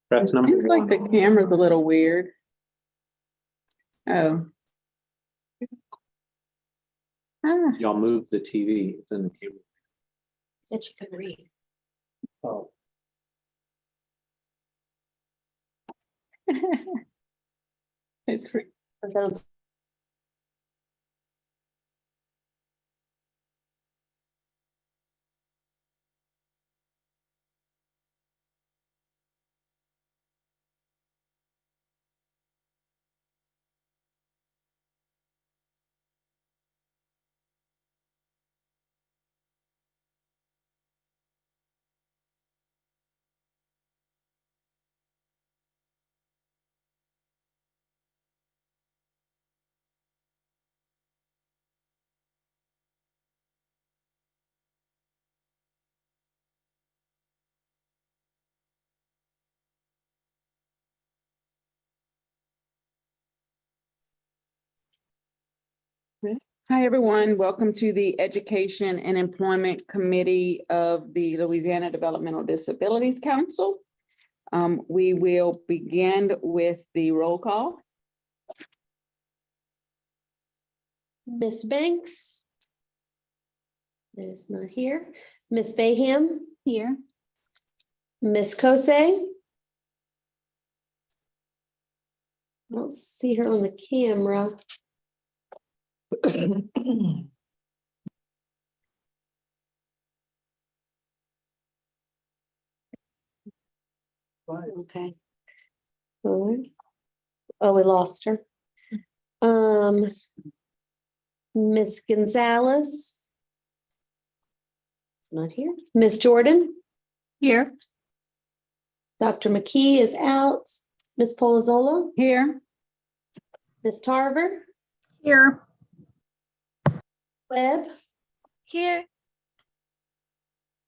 Press It number seems like the one. camera's a little weird. Oh. Ah, Y'all move the TV. It's in the camera. That you can read. Oh. it's re- Hi, everyone. Welcome to the Education and Employment Committee of the Louisiana Developmental Disabilities Council. We will begin with the roll call. Miss Banks. Is not here. Miss Bayham. Here. Miss Kosei. I don't see her on the camera. Okay. All right. Oh, we lost her. Miss Gonzalez. Not here. Miss Jordan. Here. Dr. McKee is out. Miss Polazola. Here. Miss Tarver. Here. Webb. Here.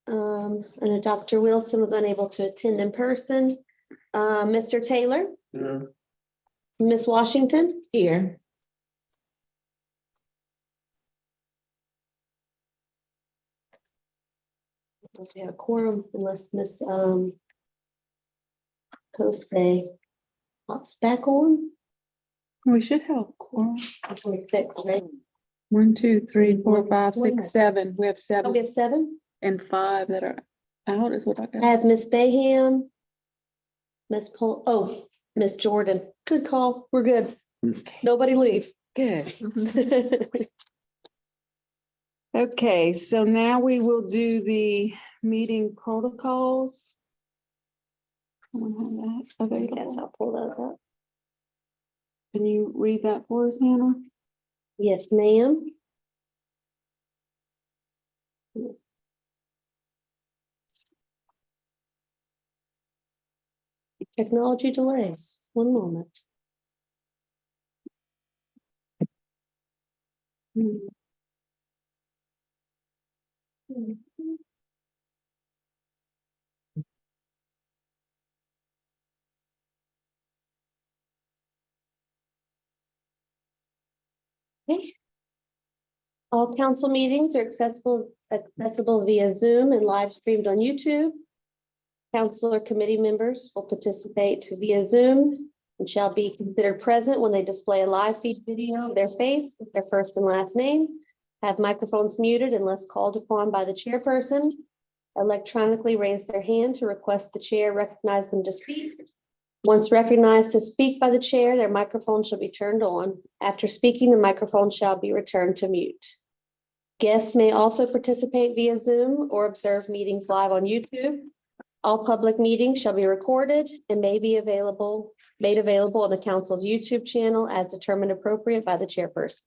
And Dr. Wilson was unable to attend in person. Mr. Taylor. Miss Washington. Here. Okay, a quorum unless Miss Kosei pops back on. We should have a quorum. 26, right? 1, 2, 3, 4, 5, 6, 7. We have Oh, 7 we have 7. and 5 that are out is what I I got. have Miss Bayham. Miss Jordan. Good call. We're good. Nobody leave. Good. Okay, so now we will do the meeting protocols. Someone have that Yes, available? I'll pull those up. Can you read that for us, Hannah? Yes, ma'am. Technology delays. One moment. Okay. All council meetings are accessible via Zoom and live streamed on YouTube. Council or committee members will participate via Zoom and shall be considered present when they display a live feed video of their face with their first and last name. Have microphones muted unless called upon by the chairperson. Electronically raise their hand to request the chair recognize them to speak. Once recognized to speak by the chair, their microphone shall be turned on. After speaking, the microphone shall be returned to mute. Guests may also participate via Zoom or observe meetings live on YouTube. All public meetings shall be recorded and may be made available on the council's YouTube channel as determined appropriate by the chairperson.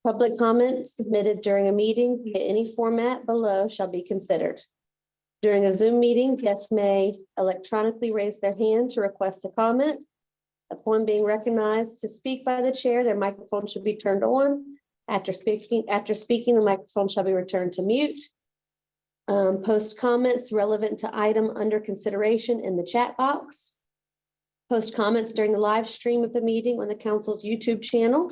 Public comments submitted during a meeting via any format below shall be considered. During a Zoom meeting, guests may electronically raise their hand to request a comment. Upon being recognized to speak by the chair, their microphone should be turned on. After speaking, the microphone shall be returned to mute. Post comments relevant to item under consideration in the chat box. Post comments during the live stream of the meeting on the council's YouTube channel.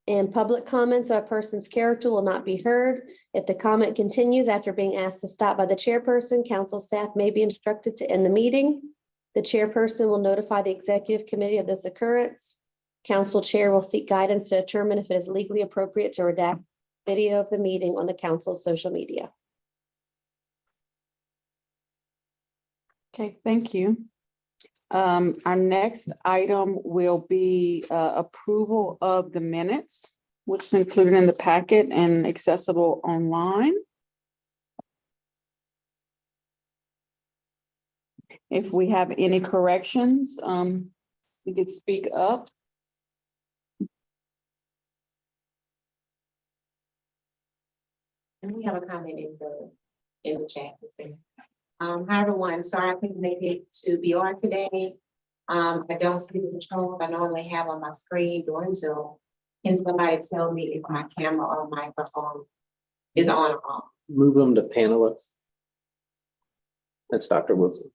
And public comments of a person's character will not be heard. If the comment continues after being asked to stop by the chairperson, council staff may be instructed to end the meeting. The chairperson will notify the executive committee of this occurrence. Council chair will seek guidance to determine if it is legally appropriate to redact video of the meeting on the council's social media. Okay, thank you. Our next item will be approval of the minutes, which is included in the packet and accessible online. If we have any corrections, we could speak up. And we have a comment in the chat. Hi everyone, sorry I couldn't make it to BR today. I don't see the controls I normally have on my screen during Zoom. Can somebody tell me if my camera or microphone is on or off? Move them to panelists. That's Dr. Wilson.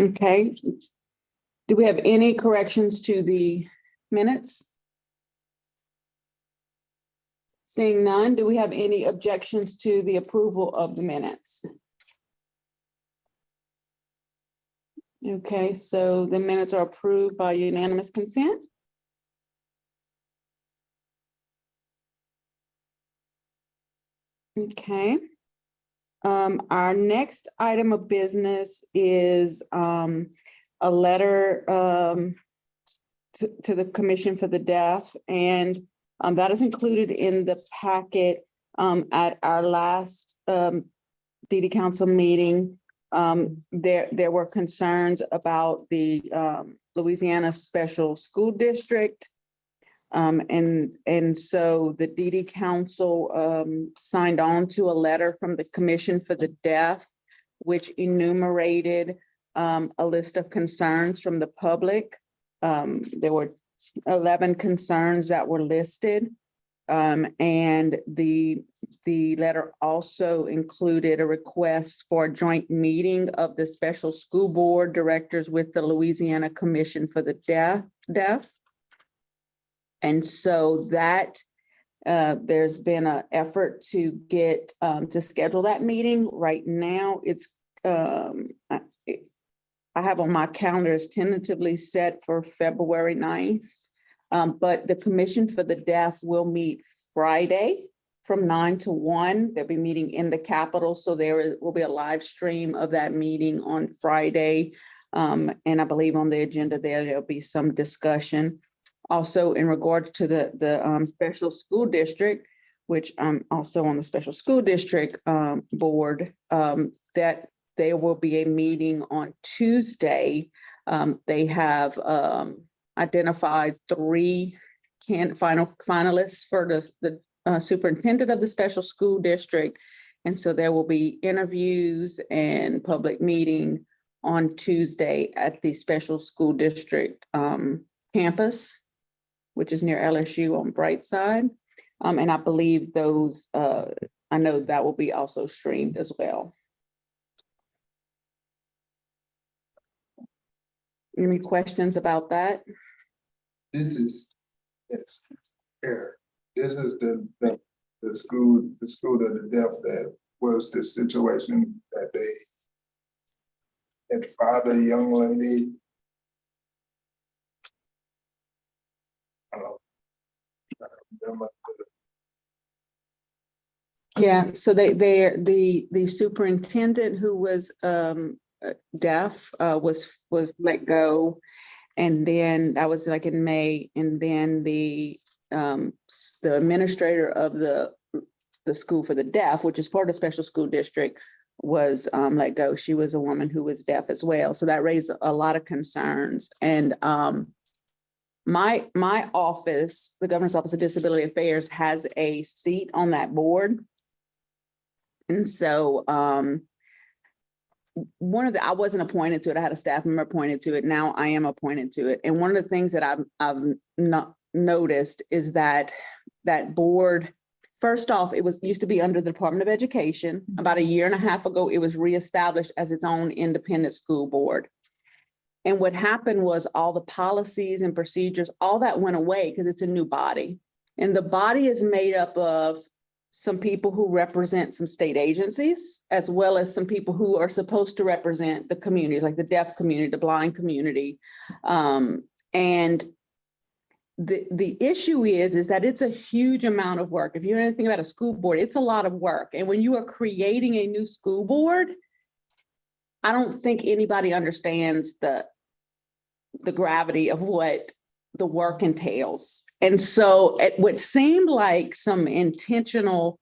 Okay. Do we have any corrections to the minutes? Seeing none, do we have any objections to the approval of the minutes? Okay, so the minutes are approved by unanimous consent. Okay. Our next item of business is a letter to the Commission for the Deaf, and that is included in the packet at our last DD Council meeting. There were concerns about the Louisiana Special School District. And so the DD Council signed on to a letter from the Commission for the Deaf, which enumerated a list of concerns from the public. There were 11 concerns that were listed. And the letter also included a request for a joint meeting of the Special School Board directors with the Louisiana Commission for the Deaf. And so that there's been an effort to get to schedule that meeting. Right now, it's I have on my calendar is tentatively set for February 9th. But the Commission for the Deaf will meet Friday from 9 to 1. They'll be meeting in the Capitol. So there will be a live stream of that meeting on Friday. And I believe on the agenda there'll be some discussion. Also, in regards to the special school district, which I'm also on the special school district board, that there will be a meeting on Tuesday. They have identified 3 finalists for the superintendent of the special school district. And so there will be interviews and public meeting on Tuesday at the special school district campus, which is near LSU on Brightside. And I believe those, I know that will be also streamed as well. Any questions about that? This is, yes, here. This is the school of the deaf that was the situation that they had fired a young lady. I don't know. I remember. Yeah, so the superintendent who was deaf was let go. And then that was like in May, and then the administrator of the school for the deaf, which is part of the special school district, was let go. She was a woman who was deaf as well. So that raised a lot of concerns. And my office, the Governor's Office of Disability Affairs, has a seat on that board. And so I wasn't appointed to it. I had a staff member appointed to it. Now I am appointed to it. And one of the things that I've not noticed is that board, first off, it used to be under the Department of Education. About a year and a half ago, it was reestablished as its own independent school board. And what happened was all the policies and procedures, all that went away because it's a new body. And the body is made up of some people who represent some state agencies, as well as some people who are supposed to represent the communities, like the deaf community, the blind community. And the issue is that it's a huge amount of work. If you know anything about a school board, it's a lot of work. And when you are creating a new school board, I don't think anybody understands the gravity of what the work entails. And so at what seemed like some intentional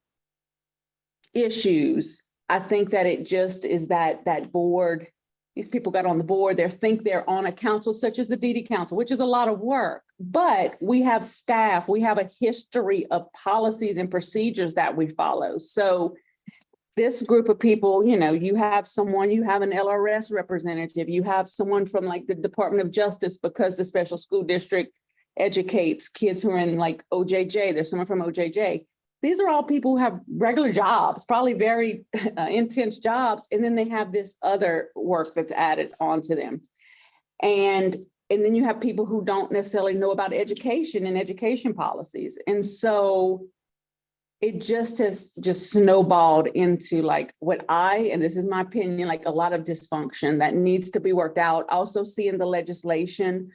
issues, I think that it just is that board, these people got on the board, they think they're on a council such as the DD Council, which is a lot of work, but we have staff, we have a history of policies and procedures that we follow. So this group of people, you know, you have an LRS representative, you have someone from like the Department of Justice, because the special school district educates kids who are in like OJJ, there's someone from OJJ. These are all people who have regular jobs, probably very intense jobs. And then they have this other work that's added onto them. And then you have people who don't necessarily know about education and education policies. And so it just has just snowballed into like and this is my opinion, like a lot of dysfunction that needs to be worked out. Also seeing the legislation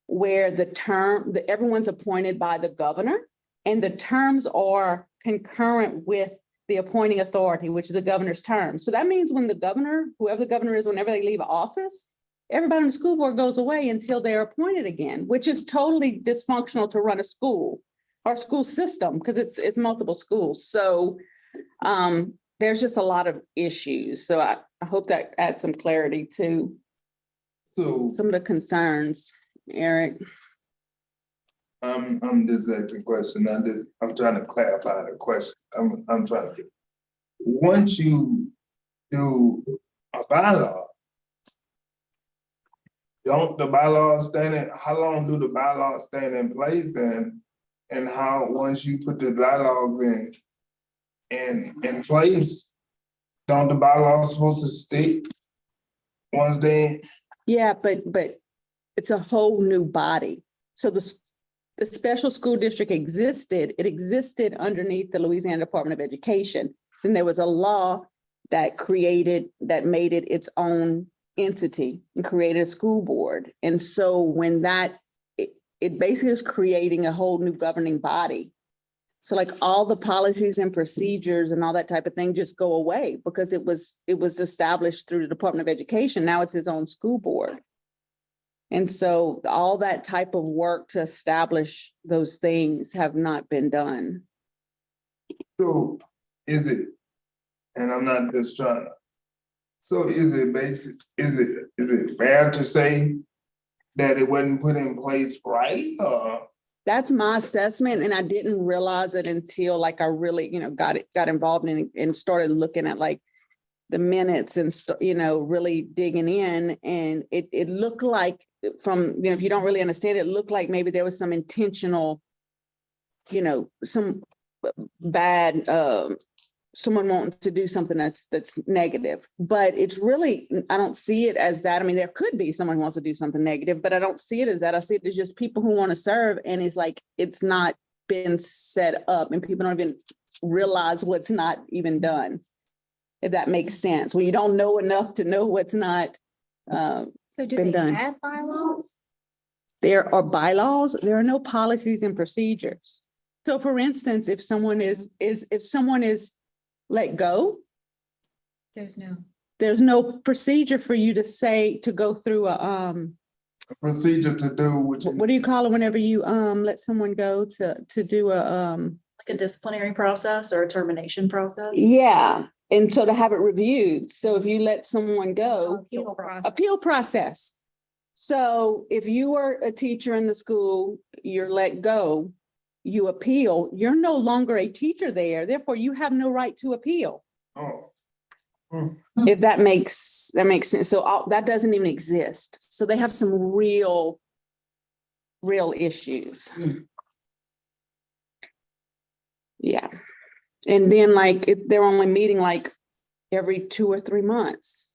where everyone's appointed by the governor and the terms are concurrent with the appointing authority, which is the governor's term. So that means when the governor, whoever the governor is, whenever they leave office, everybody on the school board goes away until they're appointed again, which is totally dysfunctional to run a school or school system because it's multiple schools. So there's just a lot of issues. So I hope that adds some clarity to So some of the concerns, Eric. I'm just asking a question. I'm trying to clarify the question. I'm trying to. Once you do a bylaw, don't the bylaws stand in, how long do the bylaws stand in place then? And how, once you put the bylaws in place, don't the bylaws supposed to stick? Once they, Yeah, but it's a whole new body. So the special school district existed, it existed underneath the Louisiana Department of Education. Then there was a law that made it its own entity and created a school board. And so when it basically is creating a whole new governing body. So like all the policies and procedures and all that type of thing just go away because it was established through the Department of Education. Now it's its own school board. And so all that type of work to establish those things have not been done. so is it, and I'm not just trying to, so is it fair to say that it wasn't put in place right, or? That's my assessment. And I didn't realize it until like I really, got involved in and started looking at like the minutes and, really digging in. And it looked like from, if you don't really understand it, it looked like maybe there was some intentional, some bad, someone wanting to do something that's negative, but it's really, I don't see it as that. I mean, there could be someone who wants to do something negative, but I don't see it as that. I see it as just people who want to serve. And it's like, it's not been set up and people don't even realize what's not even done. If that makes sense, when you don't know enough to know what's not So do been they done. have bylaws? There are bylaws, there are no policies and procedures. So for instance, if someone is let go, there's no procedure for you to say, to go through a Procedure to do what do you call it whenever you let someone go to do a Like a disciplinary process or a termination process? yeah. And so to have it reviewed. So if you let someone go, appeal process. So if you are a teacher in the school, you're let go, you appeal, you're no longer a teacher there. Therefore, you have no right to appeal. Oh, If that makes sense. So that doesn't even exist. So they have some real issues. Yeah. And then like they're only meeting like every 2 or 3 months.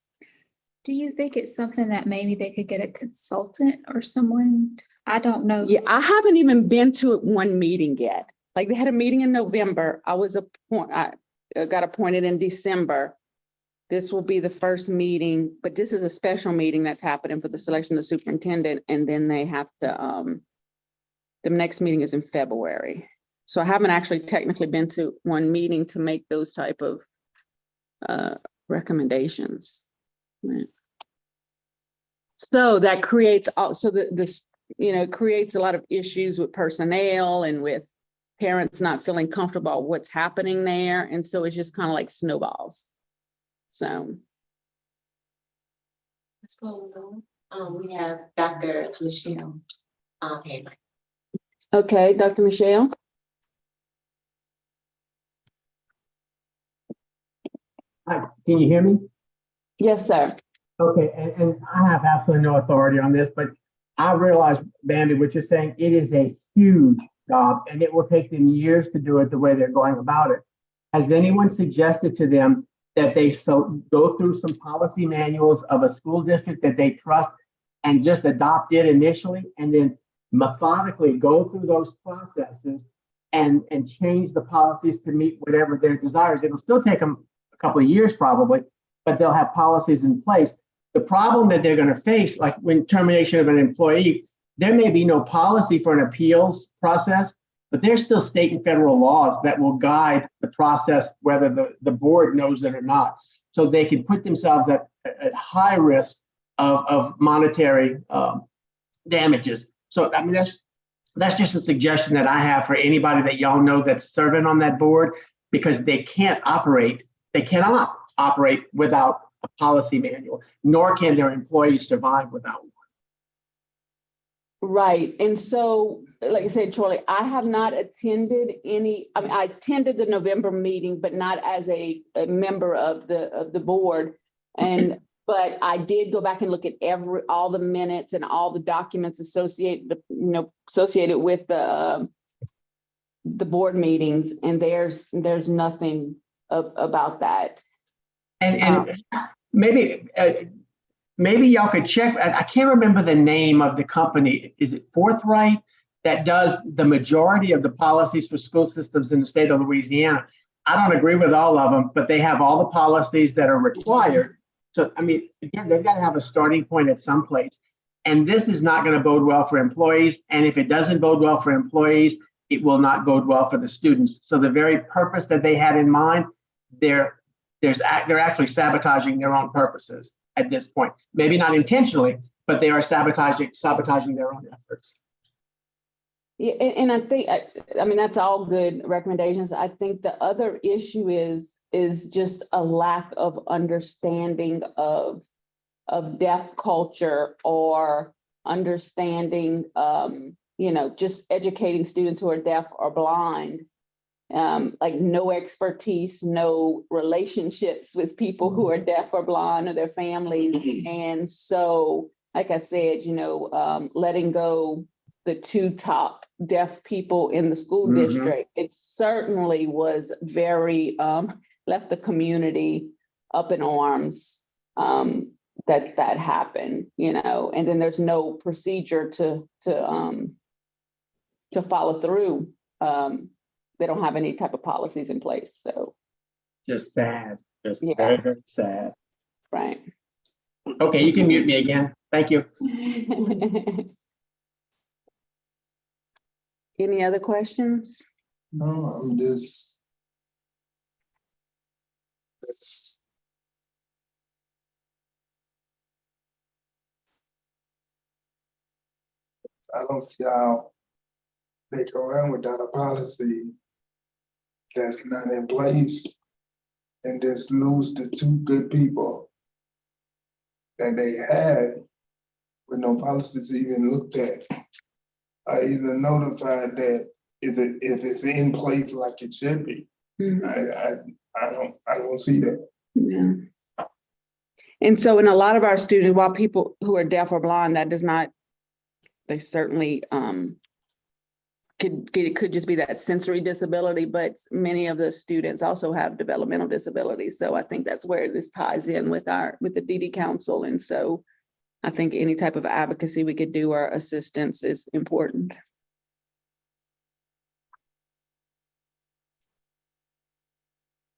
Do you think it's something that maybe they could get a consultant or someone? I don't know. Yeah, I haven't even been to one meeting yet. Like they had a meeting in November. I got appointed in December. This will be the first meeting, but this is a special meeting that's happening for the selection of the superintendent, and then they have to, the next meeting is in February. So I haven't actually technically been to one meeting to make those type of recommendations. Right. So that creates also this, creates a lot of issues with personnel and with parents not feeling comfortable about what's happening there. And so it's just kind of like snowballs. So. Let's go on. We have Dr. Michelle Hamer. Okay, Dr. Michelle. Hi, can you hear me? Yes, sir. Okay, and I have absolutely no authority on this, but I realize, Bambi, what you're saying, it is a huge job and it will take them years to do it the way they're going about it. Has anyone suggested to them that they go through some policy manuals of a school district that they trust and just adopt it initially and then methodically go through those processes and change the policies to meet whatever their desires? It'll still take them a couple of years probably, but they'll have policies in place. The problem that they're going to face, like when termination of an employee, there may be no policy for an appeals process, but there's still state and federal laws that will guide the process, whether the board knows it or not. So they can put themselves at high risk of monetary damages. So I mean, that's just a suggestion that I have for anybody that y'all know that's serving on that board, because they cannot operate without a policy manual, nor can their employees survive without one. Right. And so, like I said, Charlie, I have not attended I attended the November meeting, but not as a member of the board. But I did go back and look at all the minutes and all the documents associated with the board meetings. And there's nothing about that. And maybe y'all could check. I can't remember the name of the company. Is it Forthright that does the majority of the policies for school systems in the state of Louisiana? I don't agree with all of them, but they have all the policies that are required. So, I mean, again, they've got to have a starting point at some place. And this is not going to bode well for employees. And if it doesn't bode well for employees, it will not bode well for the students. So the very purpose that they had in mind, they're actually sabotaging their own purposes at this point. Maybe not intentionally, but they are sabotaging their own efforts. Yeah, and I think, that's all good recommendations. I think the other issue is just a lack of understanding of deaf culture, or understanding, just educating students who are deaf or blind. Like no expertise, no relationships with people who are deaf or blind or their families. And so, like I said, letting go the 2 top deaf people in the school district, it certainly was very, left the community up in arms that happened, and then there's no procedure to follow through. They don't have any type of policies in place, so. Just sad, Yeah. very, very sad. Right. Okay, you can mute me again. Thank you. Any other questions? No, I'm just. I don't see how they go around without a policy that's not in place and just lose the 2 good people that they had with no policies even looked at. I either notified that if it's in place like it should be. I don't see that. Yeah. And so in a lot of our students, while people who are deaf or blind, that does not, they certainly it could just be that sensory disability, but many of the students also have developmental disabilities. So I think that's where this ties in with the DD Council. And so I think any type of advocacy we could do or assistance is important.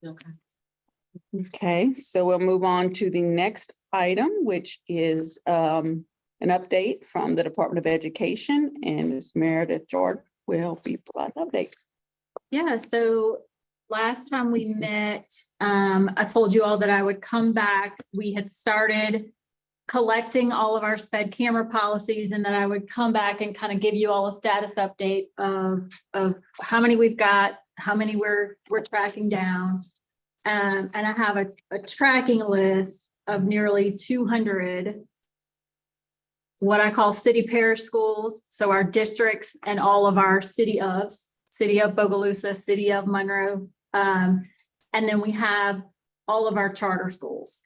Okay. Okay, so we'll move on to the next item, which is an update from the Department of Education, and Ms. Meredith Jordan will be providing an update. Yeah, so last time we met, I told you all that I would come back. We had started collecting all of our sped camera policies and that I would come back and kind of give you all a status update of how many we've got, how many we're tracking down. And I have a tracking list of nearly 200 what I call city parish schools. So our districts and all of our city of Bogalusa, city of Monroe. And then we have all of our charter schools.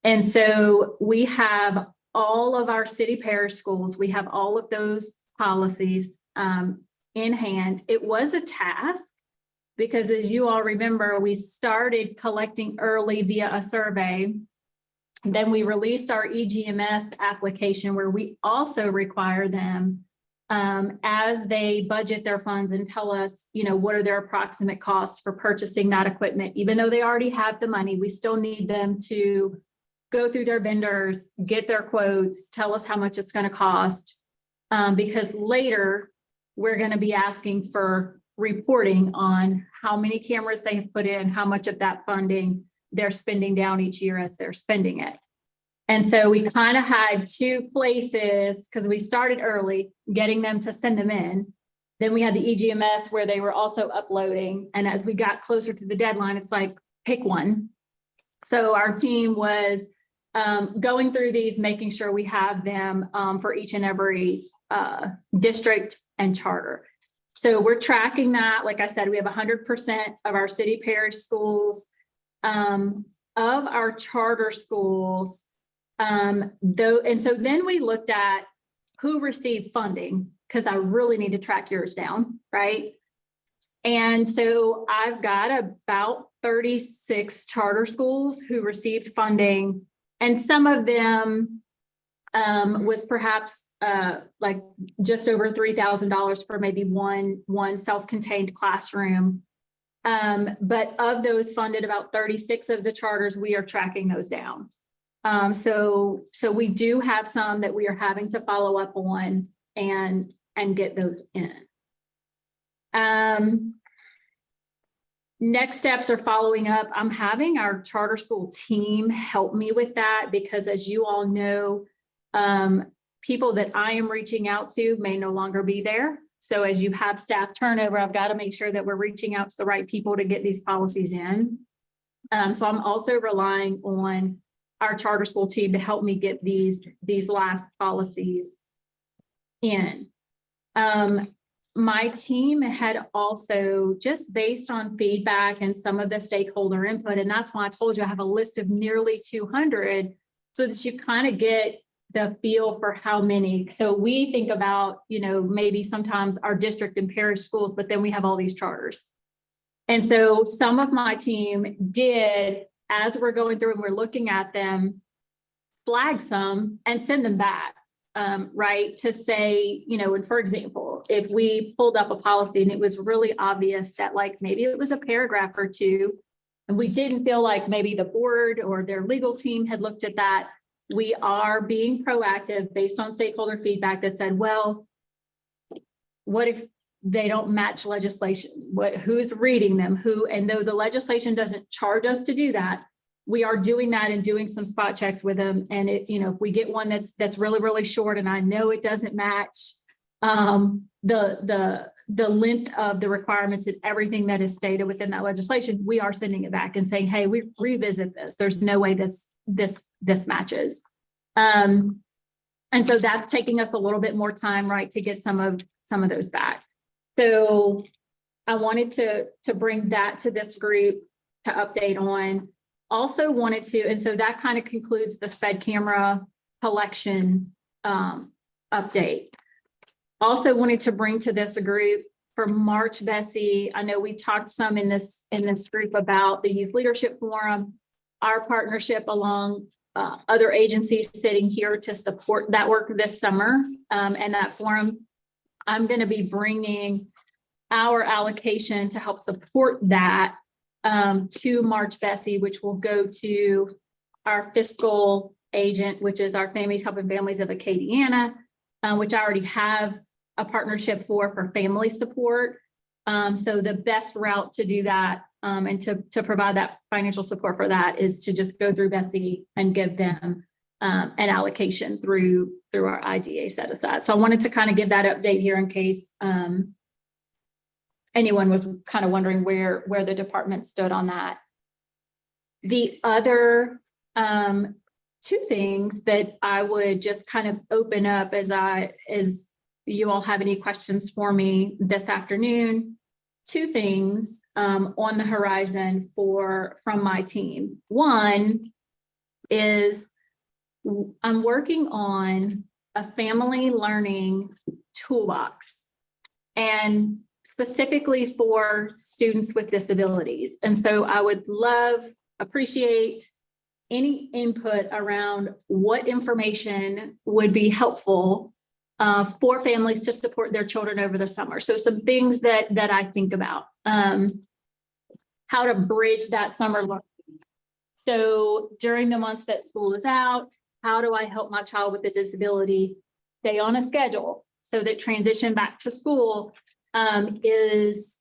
And so we have all of our city parish schools. We have all of those policies in hand. It was a task because, as you all remember, we started collecting early via a survey. Then we released our EGMS application where we also require them as they budget their funds and tell us, what are their approximate costs for purchasing that equipment. Even though they already have the money, we still need them to go through their vendors, get their quotes, tell us how much it's going to cost. Because later we're going to be asking for reporting on how many cameras they have put in, how much of that funding they're spending down each year as they're spending it. And so we kind of had two places because we started early getting them to send them in. Then we had the EGMS where they were also uploading. And as we got closer to the deadline, it's like, pick one. So our team was going through these, making sure we have them for each and every district and charter. So we're tracking that. Like I said, we have 100% of our city parish schools. Of our charter schools, and so then we looked at who received funding, because I really need to track yours down, right? And so I've got about 36 charter schools who received funding, and some of them was perhaps like just over $3,000 for maybe one self-contained classroom. But of those funded, about 36 of the charters, we are tracking those down. So we do have some that we are having to follow up on and get those in. Next steps are following up. I'm having our charter school team help me with that because, as you all know, people that I am reaching out to may no longer be there. So as you have staff turnover, I've got to make sure that we're reaching out to the right people to get these policies in. So I'm also relying on our charter school team to help me get these last policies in. My team had also, just based on feedback and some of the stakeholder input, and that's why I told you I have a list of nearly 200 so that you kind of get the feel for how many. So we think about, maybe sometimes our district and parish schools, but then we have all these charters. And so some of my team did, as we're going through and we're looking at them, flag some and send them back, right? To say, and for example, if we pulled up a policy and it was really obvious that like maybe it was a paragraph or two, and we didn't feel like maybe the board or their legal team had looked at that, we are being proactive based on stakeholder feedback that said, well, what if they don't match legislation? Who's reading them? And though the legislation doesn't charge us to do that, we are doing that and doing some spot checks with them. And if we get one that's really, really short, and I know it doesn't match the length of the requirements and everything that is stated within that legislation, we are sending it back and saying, hey, we revisit this. There's no way this matches. And so that's taking us a little bit more time, right, to get some of those back. So I wanted to bring that to this group to update on. Also wanted to, and so that kind of concludes the sped camera collection update. Also wanted to bring to this group for March, Bessie, I know we talked some in this group about the Youth Leadership Forum, our partnership along other agencies sitting here to support that work this summer, and that forum. I'm going to be bringing our allocation to help support that to March, Bessie, which will go to our fiscal agent, which is our Families Helping Families of Acadiana, which I already have a partnership for family support. So the best route to do that and to provide that financial support for that is to just go through Bessie and give them an allocation through our IDA set aside. So I wanted to kind of give that update here in case anyone was kind of wondering where the department stood on that. The other two things that I would just kind of open up as you all have any questions for me this afternoon. Two things on the horizon from my team. One is I'm working on a family learning toolbox, and specifically for students with disabilities. And so I would appreciate any input around what information would be helpful for families to support their children over the summer. So some things that I think about, how to bridge that summer learning. So during the months that school is out, how do I help my child with a disability stay on a schedule so that transition back to school is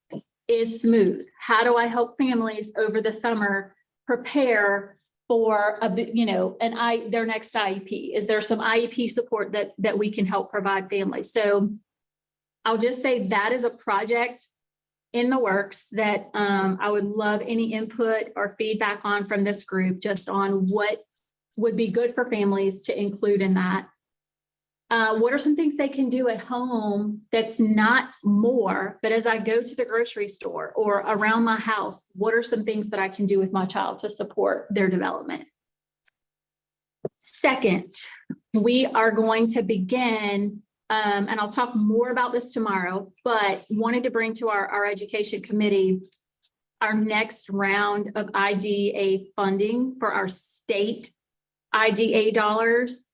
smooth? How do I help families over the summer prepare for their next IEP? Is there some IEP support that we can help provide families? So I'll just say that is a project in the works that I would love any input or feedback on from this group, just on what would be good for families to include in that. What are some things they can do at home that's not more, but as I go to the grocery store or around my house, what are some things that I can do with my child to support their development? Second, we are going to begin, and I'll talk more about this tomorrow, but wanted to bring to our education committee our next round of IDA funding for our state IDA dollars.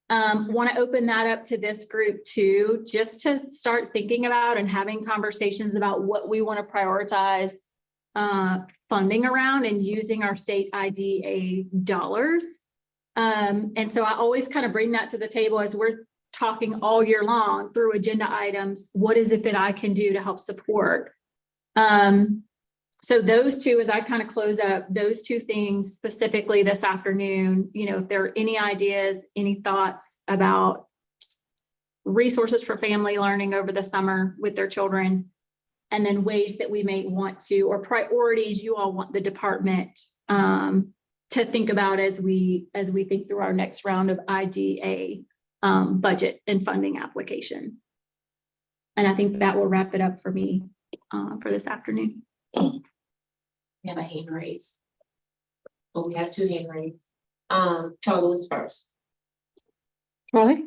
Want to open that up to this group too, just to start thinking about and having conversations about what we want to prioritize funding around and using our state IDA dollars. And so I always kind of bring that to the table as we're talking all year long through agenda items. What is it that I can do to help support? So those two, as I kind of close up, those two things specifically this afternoon, if there are any ideas, any thoughts about resources for family learning over the summer with their children, and then ways that we may want to, or priorities you all want the department to think about as we think through our next round of IDA budget and funding application. And I think that will wrap it up for me for this afternoon. We have a hand raised. But we have two hand raised. Charlie was first. Charlie?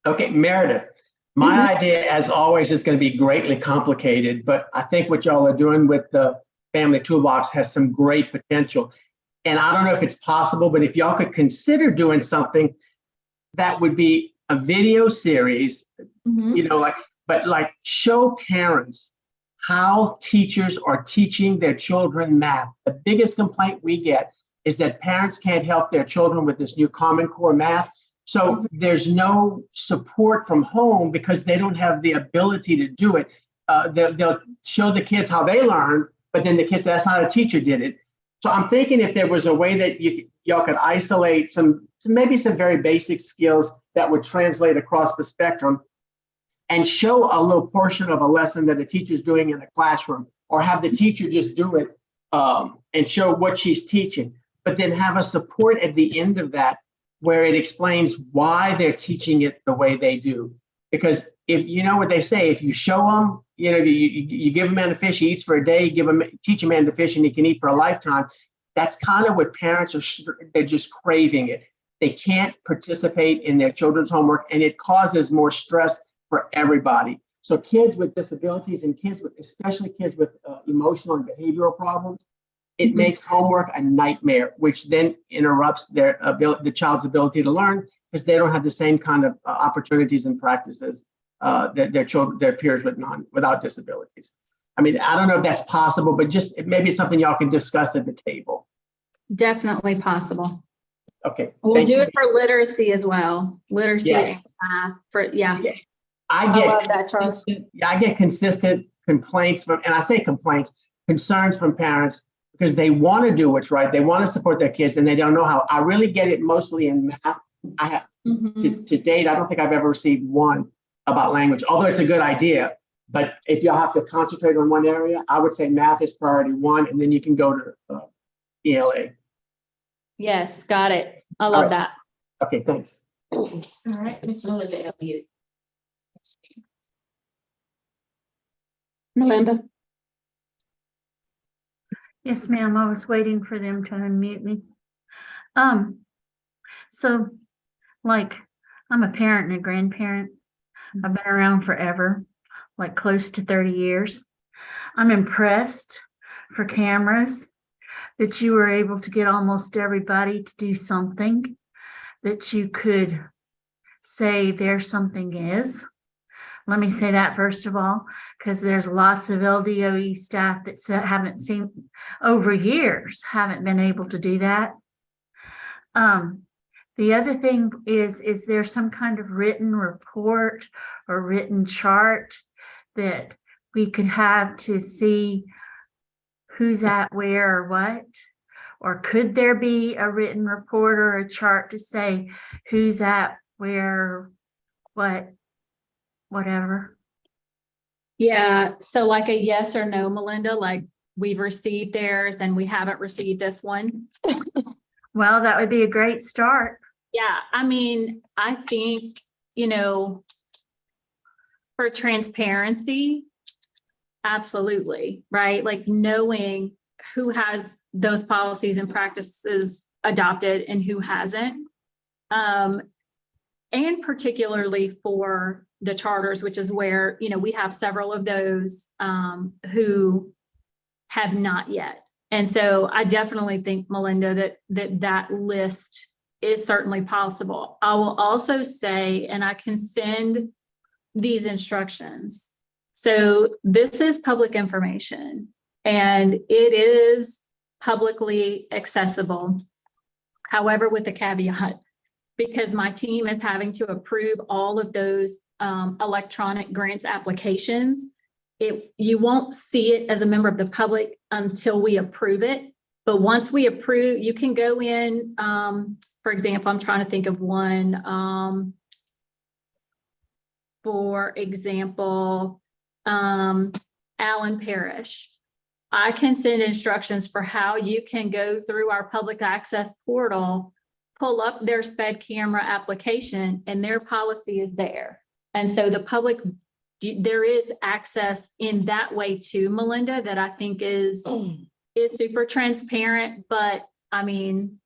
Okay, Meredith, my idea, as always, is going to be greatly complicated, but I think what y'all are doing with the Family Toolbox has some great potential. And I don't know if it's possible, but if y'all could consider doing something that would be a video series, but show parents how teachers are teaching their children math. The biggest complaint we get is that parents can't help their children with this new Common Core math. So there's no support from home because they don't have the ability to do it. They'll show the kids how they learn, but then the kids, that's not a teacher did it. So I'm thinking if there was a way that y'all could isolate maybe some very basic skills that would translate across the spectrum, and show a little portion of a lesson that a teacher's doing in a classroom, or have the teacher just do it and show what she's teaching, but then have a support at the end of that where it explains why they're teaching it the way they do. Because if you know what they say, if you show them, you give a man a fish, he eats for a day, teach a man to fish and he can eat for a lifetime. That's kind of what parents they're just craving it. They can't participate in their children's homework, and it causes more stress for everybody. So kids with disabilities and especially kids with emotional and behavioral problems, it makes homework a nightmare, which then interrupts the child's ability to learn because they don't have the same kind of opportunities and practices that their peers without disabilities. I mean, I don't know if that's possible, but maybe it's something y'all can discuss at the table. Definitely possible. Okay. We'll thank do you. it for literacy as well. Literacy. Yes. Yeah. I love that, Charles. I get consistent complaints and I say complaints, concerns from parents because they want to do what's right. They want to support their kids and they don't know how. I really get it mostly in math. I have to date, I don't think I've ever received one about language, although it's a good idea. But if y'all have to concentrate on one area, I would say math is priority one, and then you can go to ELA. Yes, got it. I love right. that. Okay, thanks. All right, Ms. Melinda Elliott. Melinda? Yes, ma'am. I was waiting for them to unmute me. So like I'm a parent and a grandparent. I've been around forever, like close to 30 years. I'm impressed for cameras that you were able to get almost everybody to do something that you could say there something is. Let me say that first of all, because there's lots of LDOE staff that haven't seen over years, haven't been able to do that. The other thing is there some kind of written report or written chart that we could have to see who's at where or what? Or could there be a written report or a chart to say who's at where, what, whatever? Yeah. So like a yes or no, Melinda, like we've received theirs and we haven't received this one. Well, that would be a great start. Yeah. I mean, I think, for transparency, absolutely, right? Like knowing who has those policies and practices adopted and who hasn't. And particularly for the charters, which is where, we have several of those who have not yet. And so I definitely think, Melinda, that list is certainly possible. I will also say, and I can send these instructions. So this is public information and it is publicly accessible. However, with a caveat, because my team is having to approve all of those electronic grants applications, you won't see it as a member of the public until we approve it. But once we approve, you can go in, for example, I'm trying to think of one. For example, Allen Parish. I can send instructions for how you can go through our public access portal, pull up their SPED camera application, and their policy is there. And so the public, there is access in that way too, Melinda, that I think is super transparent. But I mean,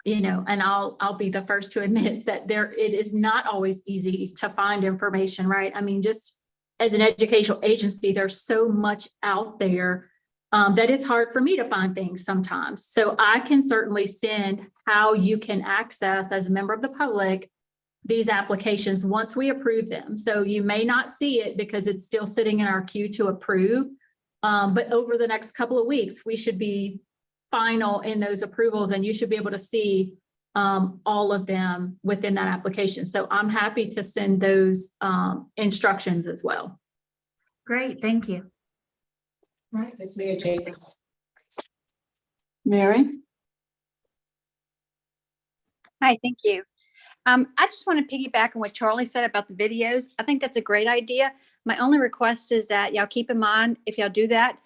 and I'll be the first to admit that it is not always easy to find information, right? I mean, just as an educational agency, there's so much out there that it's hard for me to find things sometimes. So I can certainly send how you can access as a member of the public these applications once we approve them. So you may not see it because it's still sitting in our queue to approve. But over the next couple of weeks, we should be final in those approvals and you should be able to see all of them within that application. So I'm happy to send those instructions as well. Great, thank you. All right, Ms. Mary Jane. Mary? Hi, thank you. I just want to piggyback on what Charlie said about the videos. I think that's a great idea. My only request is that y'all keep in mind, if y'all do that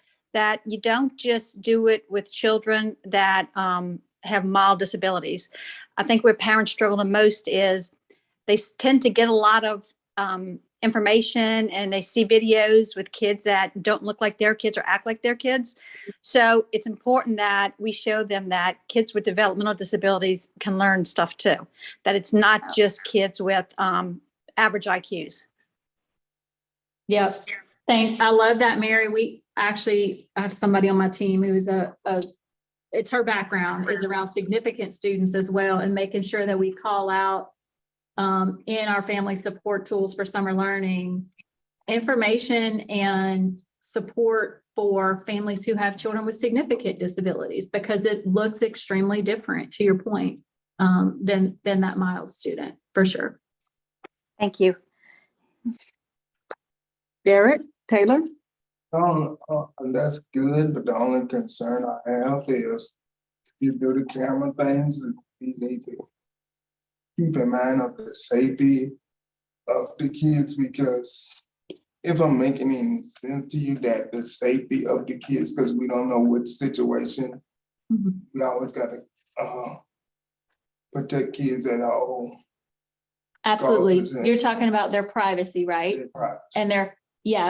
you don't just do it with children that have mild disabilities. I think where parents struggle the most is they tend to get a lot of information and they see videos with kids that don't look like their kids or act like their kids. So it's important that we show them that kids with developmental disabilities can learn stuff too, that it's not just kids with average IQs. Yep. I love that, Mary. I have somebody on my team who is it's her background is around significant students as well, and making sure that we call out in our family support tools for summer learning, information and support for families who have children with significant disabilities, because it looks extremely different, to your point, than that mild student, for sure. Thank you. Garrett, Taylor? That's good, but the only concern I have is you do the camera things, you need to keep in mind of the safety of the kids, because if I'm making any sense to you that the safety of the kids, because we don't know which situation, we always gotta protect kids at all. Absolutely. Costs. You're talking about their privacy, right? Right. And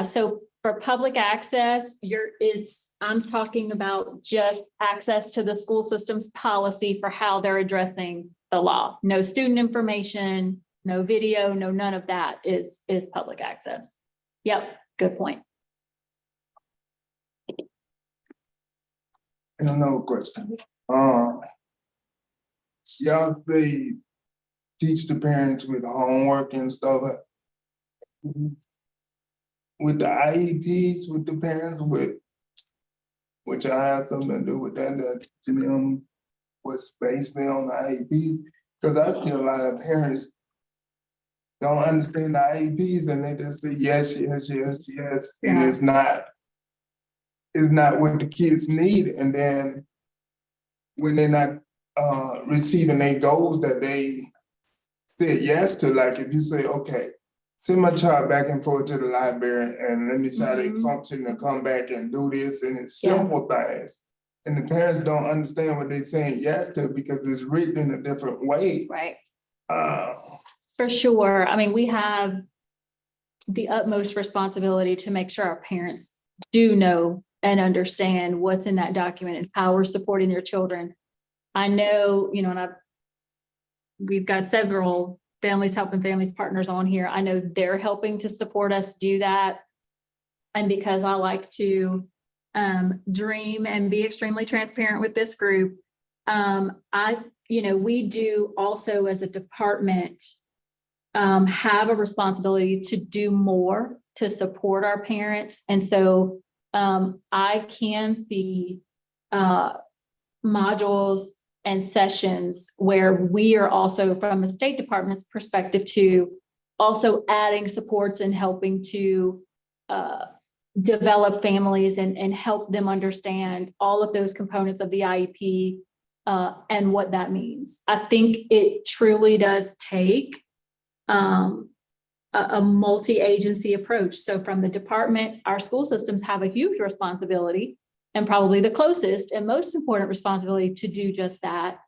so for public access, I'm talking about just access to the school system's policy for how they're addressing the law. No student information, no video, no, none of that is public access. Yep, good point. And another question. Y'all say teach the parents with homework and stuff. With the IEPs, with the parents, which I have something to do with that them was based on the IEP, because I see a lot of parents don't understand the IEPs and they just say yes, yes, yes, yes, and Yeah. it's not what the kids need, and then when they're not receiving their goals that they said yes to, like if you say, okay, send my child back and forth to the library and let me see how they function and come back and do this, and it's simple things. And the parents don't understand what they're saying yes to because it's written in a different way. Right. Uh, For sure. I mean, we have the utmost responsibility to make sure our parents do know and understand what's in that document and how we're supporting their children. I know, and we've got several Families Helping Families partners on here. I know they're helping to support us do that. And because I like to dream and be extremely transparent with this group, we do also as a department have a responsibility to do more to support our parents. And so I can see modules and sessions where we are also, from a State Department's perspective, to also adding supports and helping to develop families and help them understand all of those components of the IEP and what that means. I think it truly does take a multi-agency approach. So from the department, our school systems have a huge responsibility, and probably the closest and most important responsibility to do just that.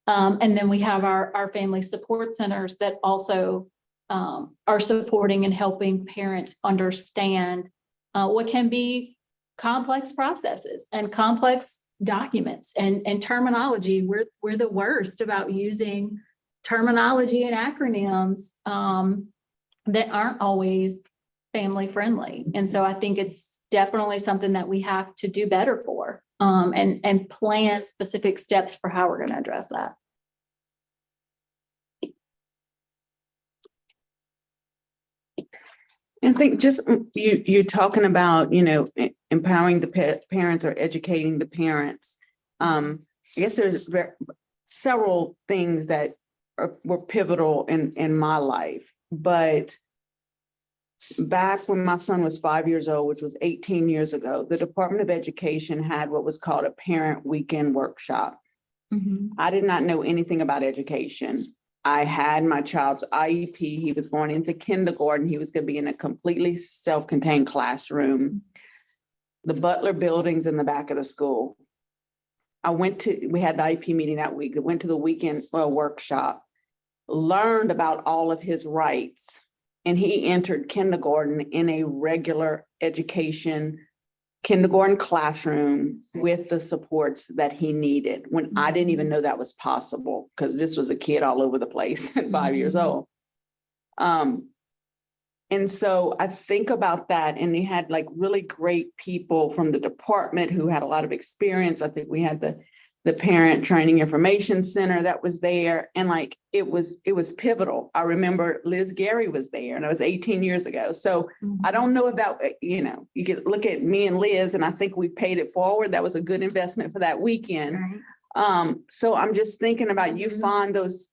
And then we have our family support centers that also are supporting and helping parents understand what can be complex processes and complex documents and terminology. We're the worst about using terminology and acronyms that aren't always family friendly. And so I think it's definitely something that we have to do better for and plan specific steps for how we're going to address that. And I think just you talking about, empowering the parents or educating the parents. I guess there's several things that were pivotal in my life, but back when my son was 5 years old, which was 18 years ago, the Department of Education had what was called a parent weekend workshop. I did not know anything about education. I had my child's IEP. He was going into kindergarten. He was going to be in a completely self-contained classroom. The Butler building's in the back of the school. We had the IEP meeting that week. I went to the weekend workshop, learned about all of his rights, and he entered kindergarten in a regular education kindergarten classroom with the supports that he needed, when I didn't even know that was possible, because this was a kid all over the place at 5 years old. And so I think about that, and they had like really great people from the department who had a lot of experience. I think we had the Parent Training Information Center that was there, and like it was pivotal. I remember Liz Gary was there, and it was 18 years ago. So I don't know if that, you know, you could look at me and Liz, and I think we paid it forward. That was a good investment for that weekend. Right. So I'm just thinking about you find those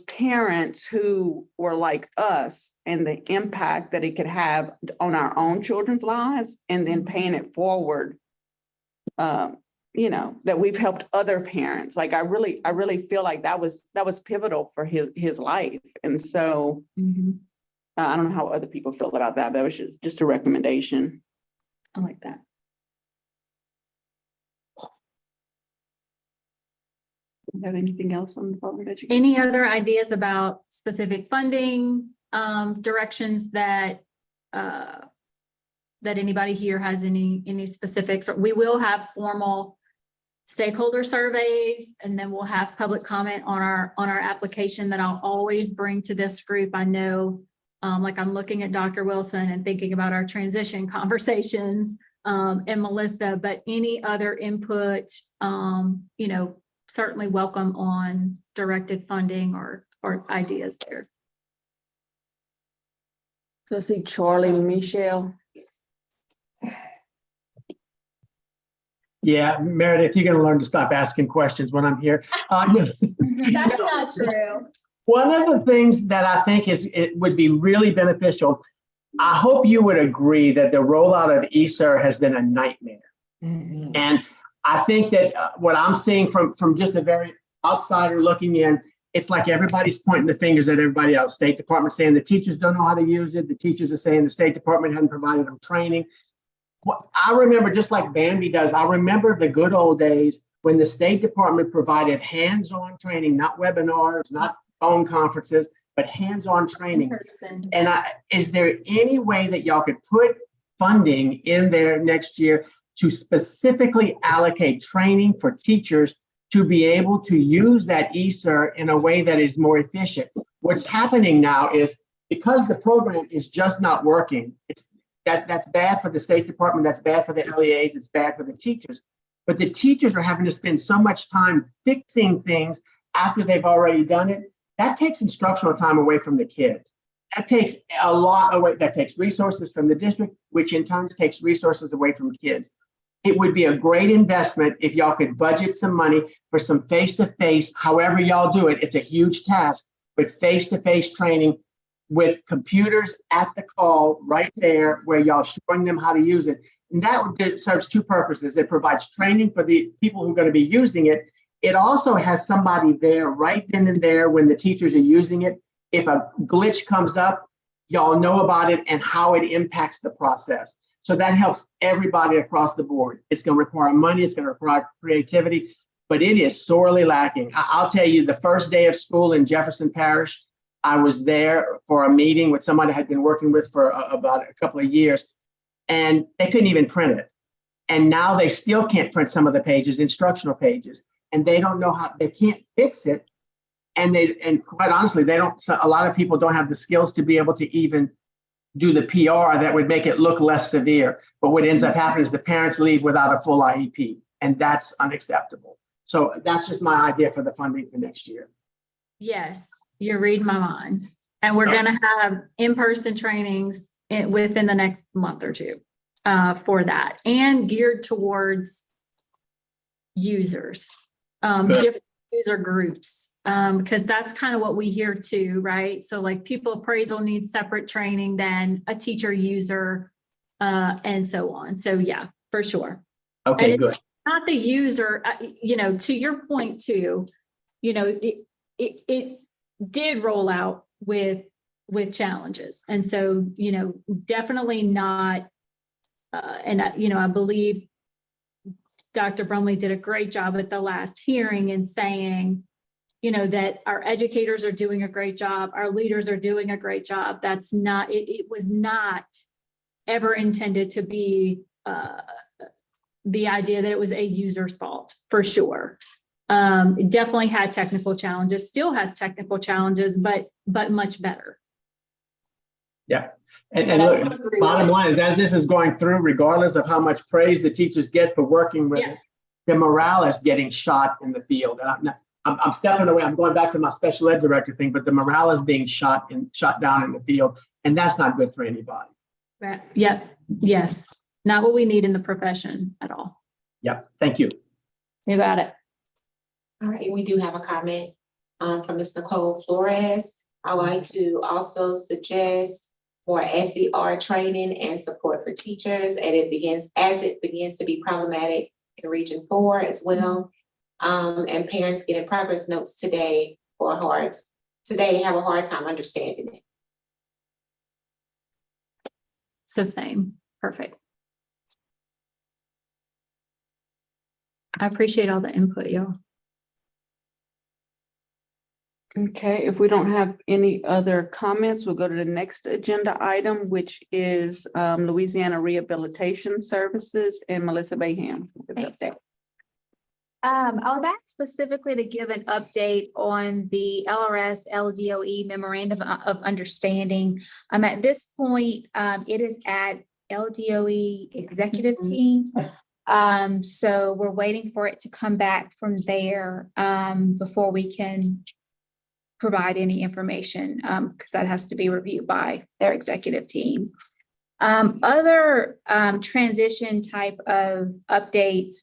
parents who were like us and the impact that it could have on our own children's lives, and then paying it forward. You know, that we've helped other parents. Like I really feel like that was pivotal for his life. And so I don't know how other people feel about that. That was just a recommendation. I like that. Do you have anything else on the Department of Education? Any other ideas about specific funding directions that that anybody here has any specifics? We will have formal stakeholder surveys, and then we'll have public comment on our application that I'll always bring to this group. I know, like I'm looking at Dr. Wilson and thinking about our transition conversations and Melissa, but any other input, you know, certainly welcome on directed funding or ideas there. So I see Charlie, Michelle. Yeah, Meredith, you're gonna learn to stop asking questions when I'm here. That's not true. One of the things that I think it would be really beneficial, I hope you would agree that the rollout of ESER has been a nightmare. And I think that what I'm seeing from just a very outsider looking in, it's like everybody's pointing the fingers at everybody else. State Department saying the teachers don't know how to use it. The teachers are saying the State Department hadn't provided them training. I remember, just like Bambi does, I remember the good old days when the State Department provided hands-on training, not webinars, not phone conferences, but hands-on training. And is there any way that y'all could put funding in there next year to specifically allocate training for teachers to be able to use that ESER in a way that is more efficient? What's happening now is, because the program is just not working, that's bad for the State Department, that's bad for the LEAs, it's bad for the teachers. But the teachers are having to spend so much time fixing things after they've already done it. That takes instructional time away from the kids. That takes a lot away. That takes resources from the district, which in turn takes resources away from kids. It would be a great investment if y'all could budget some money for some face-to-face, however y'all do it. It's a huge task, but face-to-face training with computers at the call right there where y'all showing them how to use it. And that serves two purposes. It provides training for the people who are going to be using it. It also has somebody there right then and there when the teachers are using it. If a glitch comes up, y'all know about it and how it impacts the process. So that helps everybody across the board. It's going to require money, it's going to require creativity, but it is sorely lacking. I'll tell you, the first day of school in Jefferson Parish, I was there for a meeting with someone I had been working with for about a couple of years, and they couldn't even print it. And now they still can't print some of the pages, instructional pages, and they don't know how, they can't fix it. And quite honestly, a lot of people don't have the skills to be able to even do the PR that would make it look less severe. But what ends up happening is the parents leave without a full IEP, and that's unacceptable. So that's just my idea for the funding for next year. Yes, you're reading my mind. And we're going to have in-person trainings within the next month or two for that, and geared towards users, different user groups, because that's kind of what we hear too, right? So like pupil appraisal needs separate training than a teacher user, and so on. So yeah, for sure. Okay, good. Not the user, you know, to your point too, you know, it did roll out with challenges. And so, you know, definitely not, you know, I believe Dr. Brumley did a great job at the last hearing in saying, you know, that our educators are doing a great job, our leaders are doing a great job. That's not, it was not ever intended to be the idea that it was a user's fault, for sure. It definitely had technical challenges, still has technical challenges, but much better. Yeah. And look, bottom line is, as this is going through, regardless of how much praise the teachers get for working with Yeah. it, the morale is getting shot in the field. And I'm stepping away. I'm going back to my special ed director thing, but the morale is being shot down in the field, and that's not good for anybody. Right. Yep. Yes. Not what we need in the profession at all. Yep. Thank you. You got it. All right, we do have a comment from Ms. Nicole Flores. I'd like to also suggest more SER training and support for teachers, and it begins to be problematic in Region 4 as well. And parents getting progress notes today have a hard time understanding it. So same. Perfect. I appreciate all the input, y'all. Okay, if we don't have any other comments, we'll go to the next agenda item, which is Louisiana Rehabilitation Services and Melissa Bayham. I was asked specifically to give an update on the LRS LDOE Memorandum of Understanding. At this point, it is at LDOE executive team. So we're waiting for it to come back from there before we can provide any information, because that has to be reviewed by their executive team. Other transition type of updates,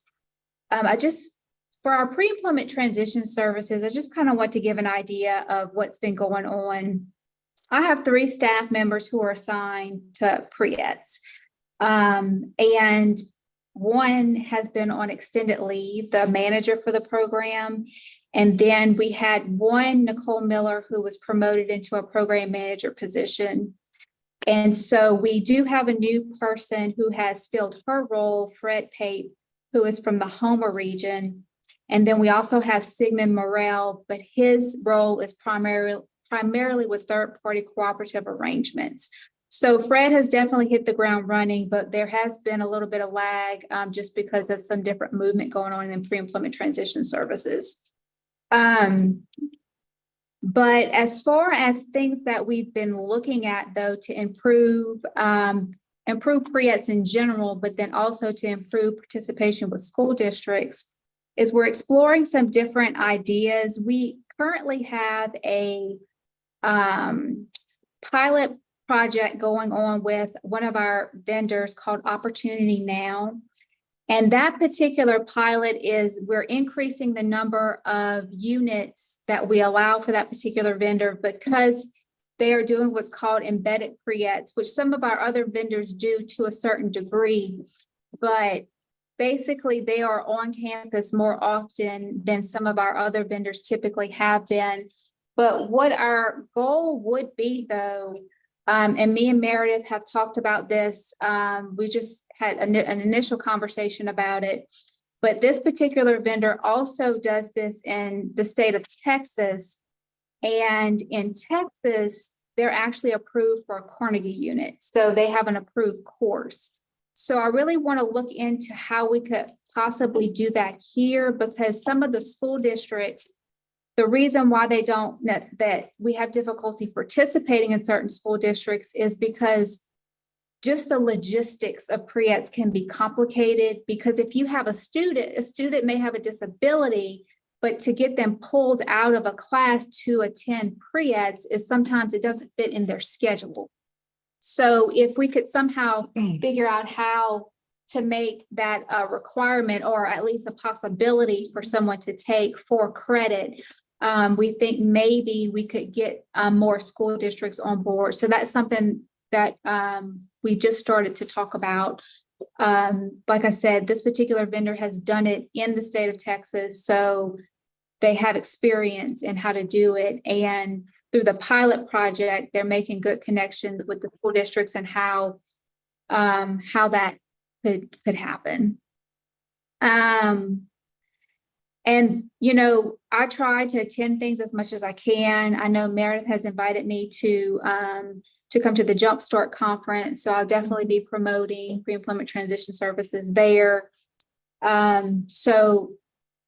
for our pre-employment transition services, I just kind of want to give an idea of what's been going on. I have 3 staff members who are assigned to pre-eds. And one has been on extended leave, the manager for the program. And then we had one, Nicole Miller, who was promoted into a program manager position. And so we do have a new person who has filled her role, Fred Pape, who is from the Homer region. And then we also have Sigmund Morel, but his role is primarily with third-party cooperative arrangements. So Fred has definitely hit the ground running, but there has been a little bit of lag just because of some different movement going on in pre-employment transition services. But as far as things that we've been looking at, though, to improve pre-eds in general, but then also to improve participation with school districts, is we're exploring some different ideas. We currently have a pilot project going on with one of our vendors called Opportunity Now. And that particular pilot is we're increasing the number of units that we allow for that particular vendor because they are doing what's called embedded pre-eds, which some of our other vendors do to a certain degree. But basically, they are on campus more often than some of our other vendors typically have been. But what our goal would be, though, and me and Meredith have talked about this, we just had an initial conversation about it. But this particular vendor also does this in the state of Texas. And in Texas, they're actually approved for a Carnegie unit. So they have an approved course. So I really want to look into how we could possibly do that here, because some of the school districts, the reason why they don't, that we have difficulty participating in certain school districts is because just the logistics of pre-eds can be complicated, because if you have a student may have a disability, but to get them pulled out of a class to attend pre-eds is sometimes it doesn't fit in their schedule. So if we could somehow figure out how to make that a requirement or at least a possibility for someone to take for credit, we think maybe we could get more school districts on board. So that's something that we just started to talk about. Like I said, this particular vendor has done it in the state of Texas, so they have experience in how to do it. And through the pilot project, they're making good connections with the school districts and how that could happen. And, you know, I try to attend things as much as I can. I know Meredith has invited me to come to the Jumpstart conference. So I'll definitely be promoting pre-employment transition services there. So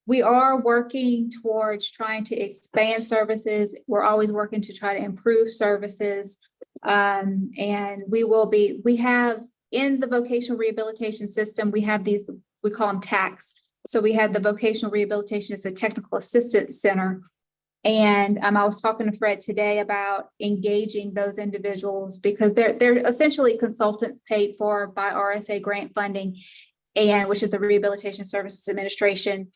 We are working towards trying to expand services. We're always working to try to improve services. And we have in the vocational rehabilitation system, we have these, we call them TACs. So we have the vocational rehabilitation, it's a technical assistance center. And I was talking to Fred today about engaging those individuals because they're essentially consultants paid for by RSA grant funding, and which is the Rehabilitation Services Administration.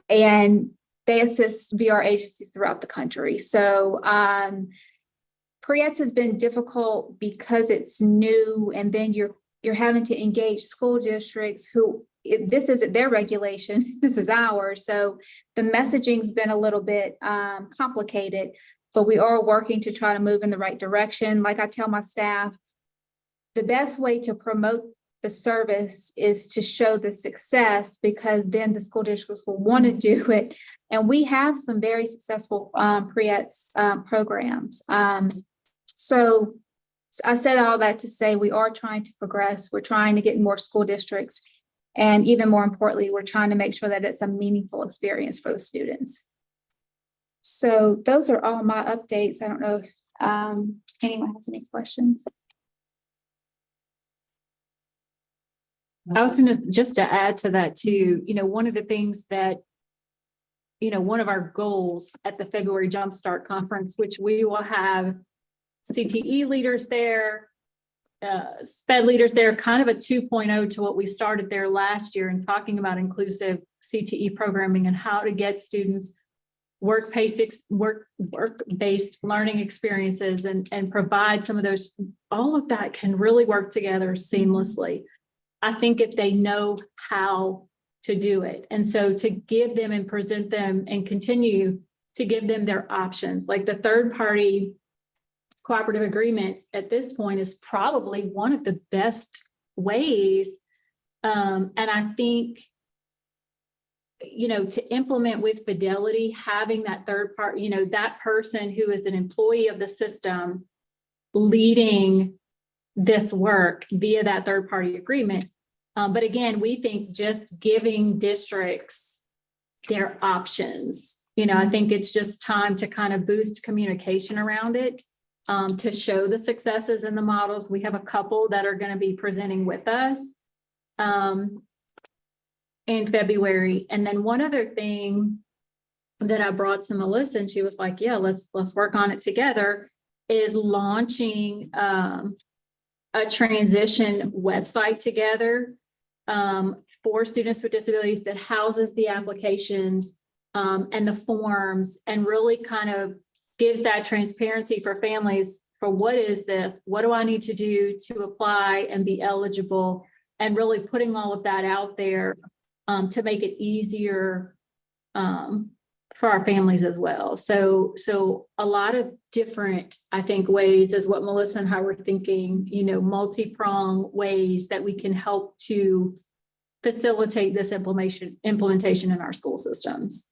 And they assist VR agencies throughout the country. So PREETS has been difficult because it's new, and then you're having to engage school districts who this isn't their regulation, this is ours. So the messaging's been a little bit complicated, but we are working to try to move in the right direction. Like I tell my staff, the best way to promote the service is to show the success, because then the school districts will want to do it. And we have some very successful PREETS programs. So I said all that to say we are trying to progress. We're trying to get more school districts. And even more importantly, we're trying to make sure that it's a meaningful experience for the students. So those are all my updates. I don't know if anyone has any questions. I was going to just to add to that too, one of the things that, one of our goals at the February Jumpstart Conference, which we will have CTE leaders there, SPED leaders there, kind of a 2.0 to what we started there last year, and talking about inclusive CTE programming and how to get students work-based learning experiences and provide some of those. All of that can really work together seamlessly, I think, if they know how to do it. And so to give them and present them and continue to give them their options, like the third party cooperative agreement at this point is probably one of the best ways. And I think, to implement with fidelity, having that third part, that person who is an employee of the system leading this work via that third party agreement. But again, we think just giving districts their options, I think it's just time to kind of boost communication around it, to show the successes in the models. We have a couple that are going to be presenting with us in February. And then one other thing that I brought to Melissa, and she was like, yeah, let's work on it together, is launching a transition website together for students with disabilities that houses the applications and the forms, and really kind of gives that transparency for families for what is this, what do I need to do to apply and be eligible, and really putting all of that out there to make it easier for our families as well. So a lot of different, I think, ways is what Melissa and I were thinking, multi-prong ways that we can help to facilitate this implementation in our school systems.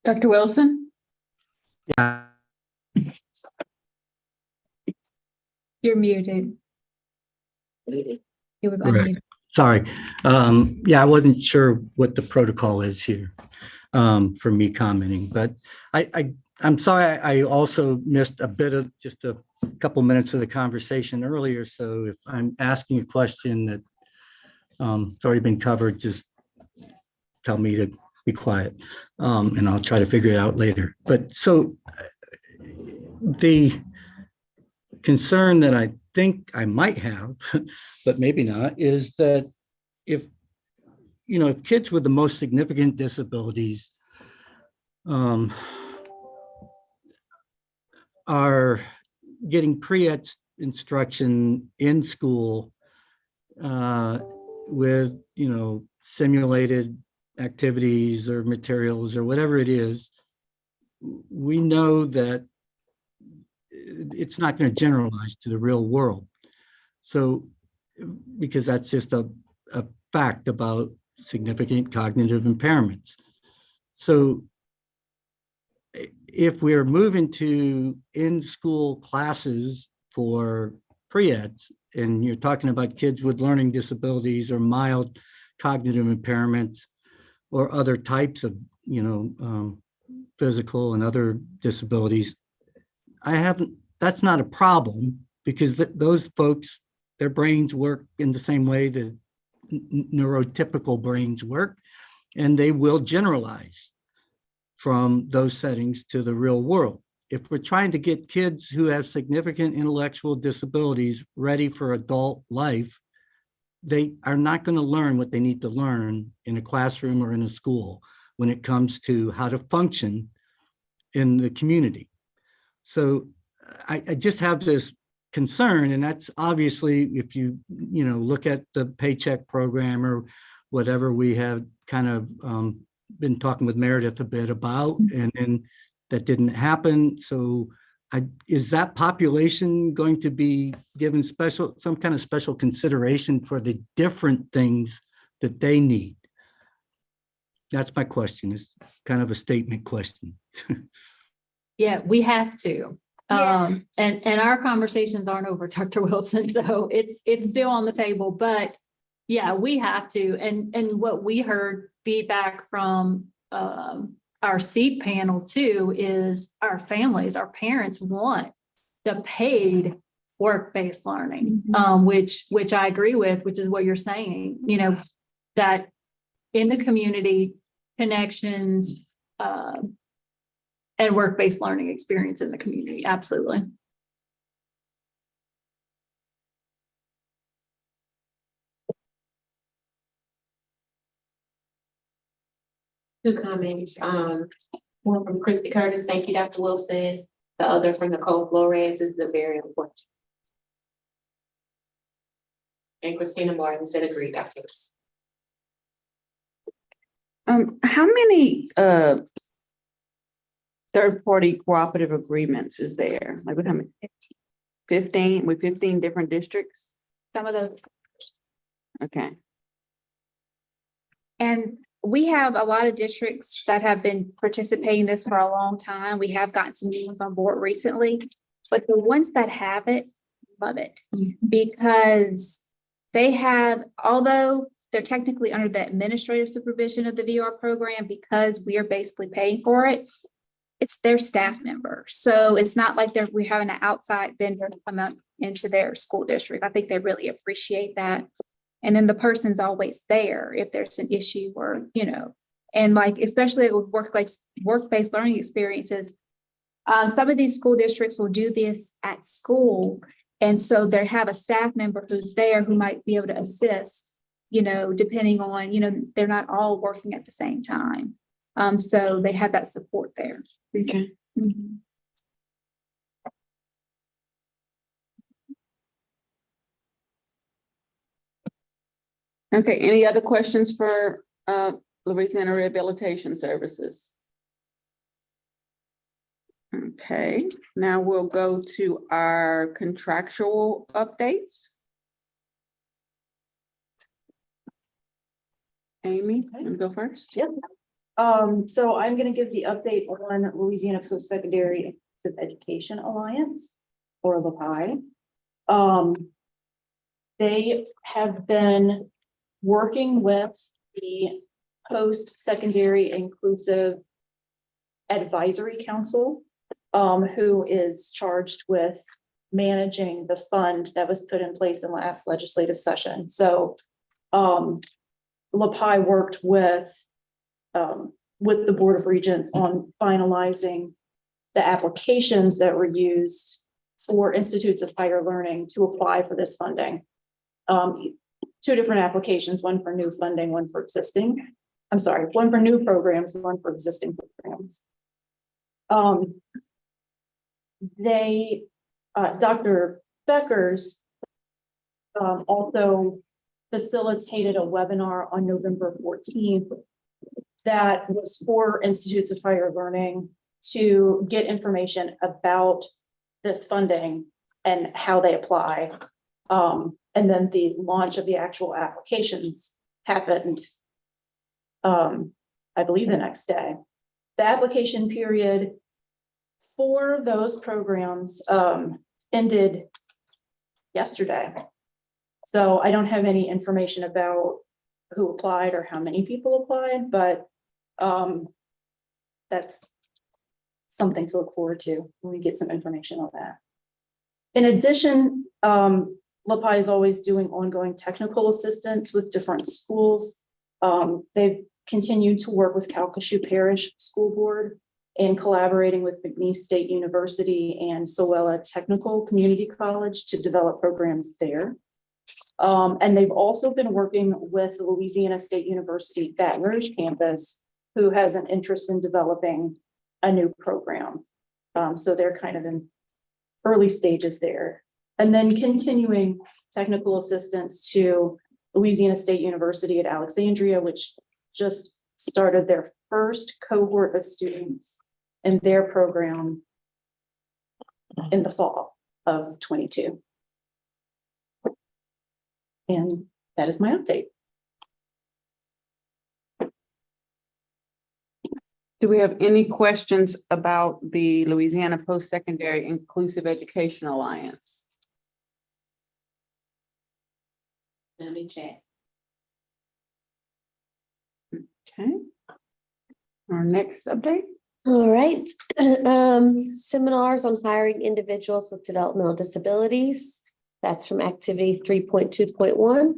Dr. Wilson? Yeah. You're muted. It was Correct. unmuted. Sorry. I wasn't sure what the protocol is here for me commenting, but I'm sorry. I also missed a bit of just a couple minutes of the conversation earlier. So if I'm asking a question that it's already been covered, just tell me to be quiet, and I'll try to figure it out later. But so the concern that I think I might have, but maybe not, is that if kids with the most significant disabilities are getting pre-ed instruction in school with simulated activities or materials or whatever it is, we know that it's not going to generalize to the real world. So, because that's just a fact about significant cognitive impairments. So if we're moving to in-school classes for pre-eds, and you're talking about kids with learning disabilities or mild cognitive impairments or other types of, physical and other disabilities, that's not a problem because those folks, their brains work in the same way that neurotypical brains work, and they will generalize from those settings to the real world. If we're trying to get kids who have significant intellectual disabilities ready for adult life, they are not going to learn what they need to learn in a classroom or in a school when it comes to how to function in the community. So I just have this concern, and that's obviously if you look at the paycheck program or whatever we have kind of been talking with Meredith a bit about, and that didn't happen. So is that population going to be given some kind of special consideration for the different things that they need? That's my question. It's kind of a statement question. Yeah, we have to. Yeah. And our conversations aren't over, Dr. Wilson, so it's still on the table, but yeah, we have to. And what we heard feedback from our seat panel too is our families, our parents want the paid work-based learning, which I agree with, which is what you're saying, that in the community connections, and work-based learning experience in the community. Absolutely. Two comments, one from Christy Curtis, thank you, Dr. Wilson. The other from Nicole Flores is the very important. And Christina Martin said agree, Dr. Wilson. How many third-party cooperative agreements is there? Like how many? 15 with 15 different districts? Some of those. Okay. And we have a lot of districts that have been participating in this for a long time. We have gotten some new ones on board recently, but the ones that have it, love it because they have, although they're technically under the administrative supervision of the VR program, because we are basically paying for it, it's their staff member. So it's not like we're having an outside vendor to come out into their school district. I think they really appreciate that. And then the person's always there if there's an issue or, and like, especially with work-based learning experiences, some of these school districts will do this at school. And so they have a staff member who's there who might be able to assist, depending on, they're not all working at the same time. So they have that support there. Okay. Mhm. Okay, any other questions for Louisiana Rehabilitation Services? Okay, now we'll go to our contractual updates. Amy, you want to go first? Yep. So I'm gonna give the update on Louisiana Post-Secondary Inclusive Education Alliance, or LAPI. They have been working with the Post-Secondary Inclusive Advisory Council, who is charged with managing the fund that was put in place in last legislative session. So LAPI worked with the Board of Regents on finalizing the applications that were used for institutes of higher learning to apply for this funding. Two different applications, one for new funding, one for one for new programs, one for existing programs. Dr. Beckers also facilitated a webinar on November 14th that was for institutes of higher learning to get information about this funding and how they apply. And then the launch of the actual applications happened, I believe the next day. The application period for those programs ended yesterday. So I don't have any information about who applied or how many people applied, but that's something to look forward to when we get some information on that. In addition, LaPi is always doing ongoing technical assistance with different schools. They've continued to work with Calcasieu Parish School Board and collaborating with McNeese State University and Sowella Technical Community College to develop programs there. And they've also been working with the Louisiana State University Baton Rouge campus, who has an interest in developing a new program. So they're kind of in early stages there. And then continuing technical assistance to Louisiana State University at Alexandria, which just started their first cohort of students in their program in the fall of 22. And that is my update. Do we have any questions about the Louisiana Post-Secondary Inclusive Education Alliance? Let me check. Okay. Our next update. All right, seminars on hiring individuals with developmental disabilities. That's from activity 3.2.1.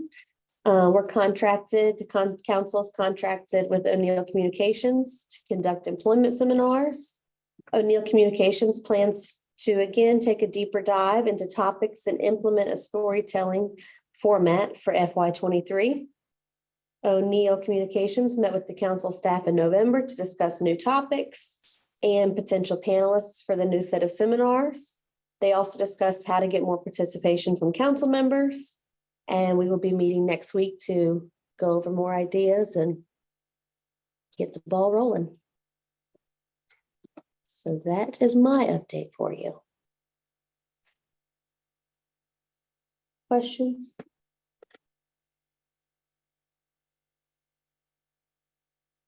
We're contracted, the council is contracted with O'Neill Communications to conduct employment seminars. O'Neill Communications plans to again take a deeper dive into topics and implement a storytelling format for FY23. O'Neill Communications met with the council staff in November to discuss new topics and potential panelists for the new set of seminars. They also discussed how to get more participation from council members. And we will be meeting next week to go over more ideas and get the ball rolling. So that is my update for you. Questions?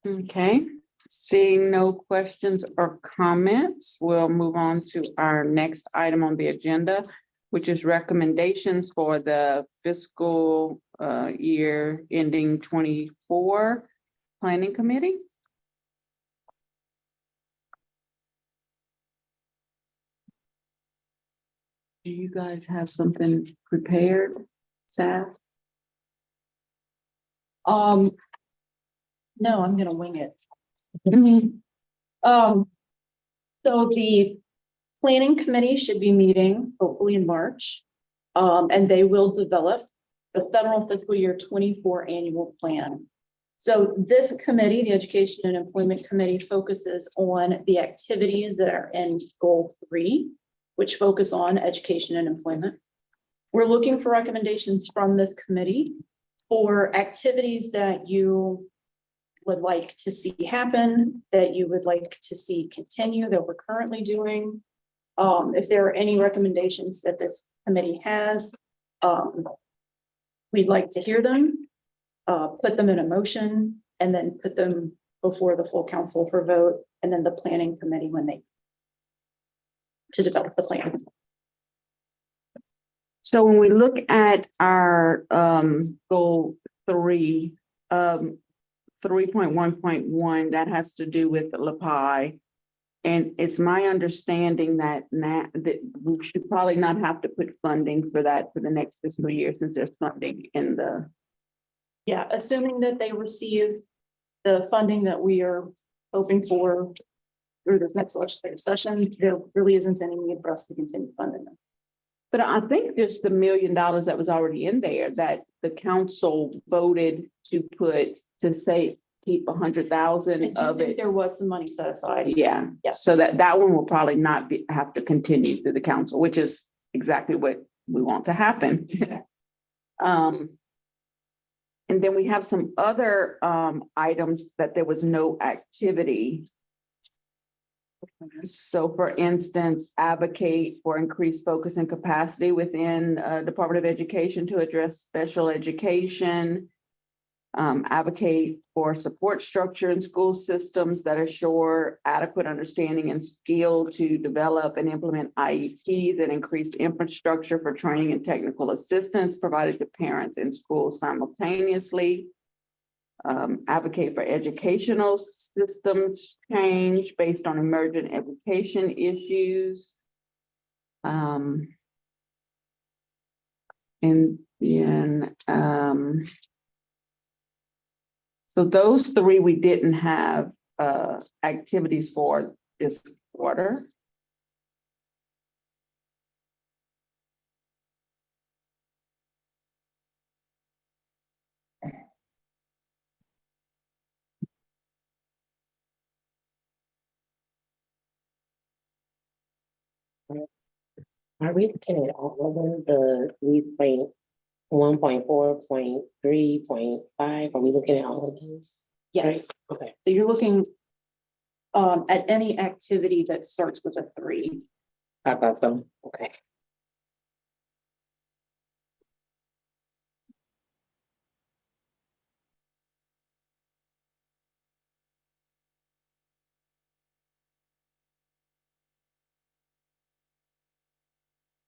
Okay, seeing no questions or comments, we'll move on to our next item on the agenda, which is recommendations for the fiscal year ending 24 Planning Committee. Do you guys have something prepared, Saf? No, I'm gonna wing it. So the planning committee should be meeting hopefully in March. And they will develop the federal fiscal year 24 annual plan. So this committee, the Education and Employment Committee, focuses on the activities that are in goal 3, which focus on education and employment. We're looking for recommendations from this committee for activities that you would like to see happen, that you would like to see continue, that we're currently doing. If there are any recommendations that this committee has, we'd like to hear them, put them in a motion, and then put them before the full council for vote, and then the planning committee when they to develop the plan. So when we look at our goal 3, 3.1.1, that has to do with the LaPi. And it's my understanding that now that we should probably not have to put funding for that for the next fiscal year, since there's funding in the. Yeah, assuming that they receive the funding that we are hoping for through this next legislative session, there really isn't any need for us to continue funding them. But I think there's the $1 million that was already in there that the council voted to put to say keep 100,000 of it. There was some money set aside. Yeah, Yes. so that one will probably not have to continue through the council, which is exactly what we want to happen. And then we have some other items that there was no activity. So for instance, advocate for increased focus and capacity within Department of Education to address special education. Advocate for support structure in school systems that assure adequate understanding and skill to develop and implement IEPs and increase infrastructure for training and technical assistance provided to parents in schools simultaneously. Advocate for educational systems change based on emergent education issues. And then, so those three we didn't have activities for this quarter. Are we looking at all of them, the 3.1.4.3.5? Are we looking at all of those? Yes, Okay. so you're looking at any activity that starts with a 3. I thought so. Okay.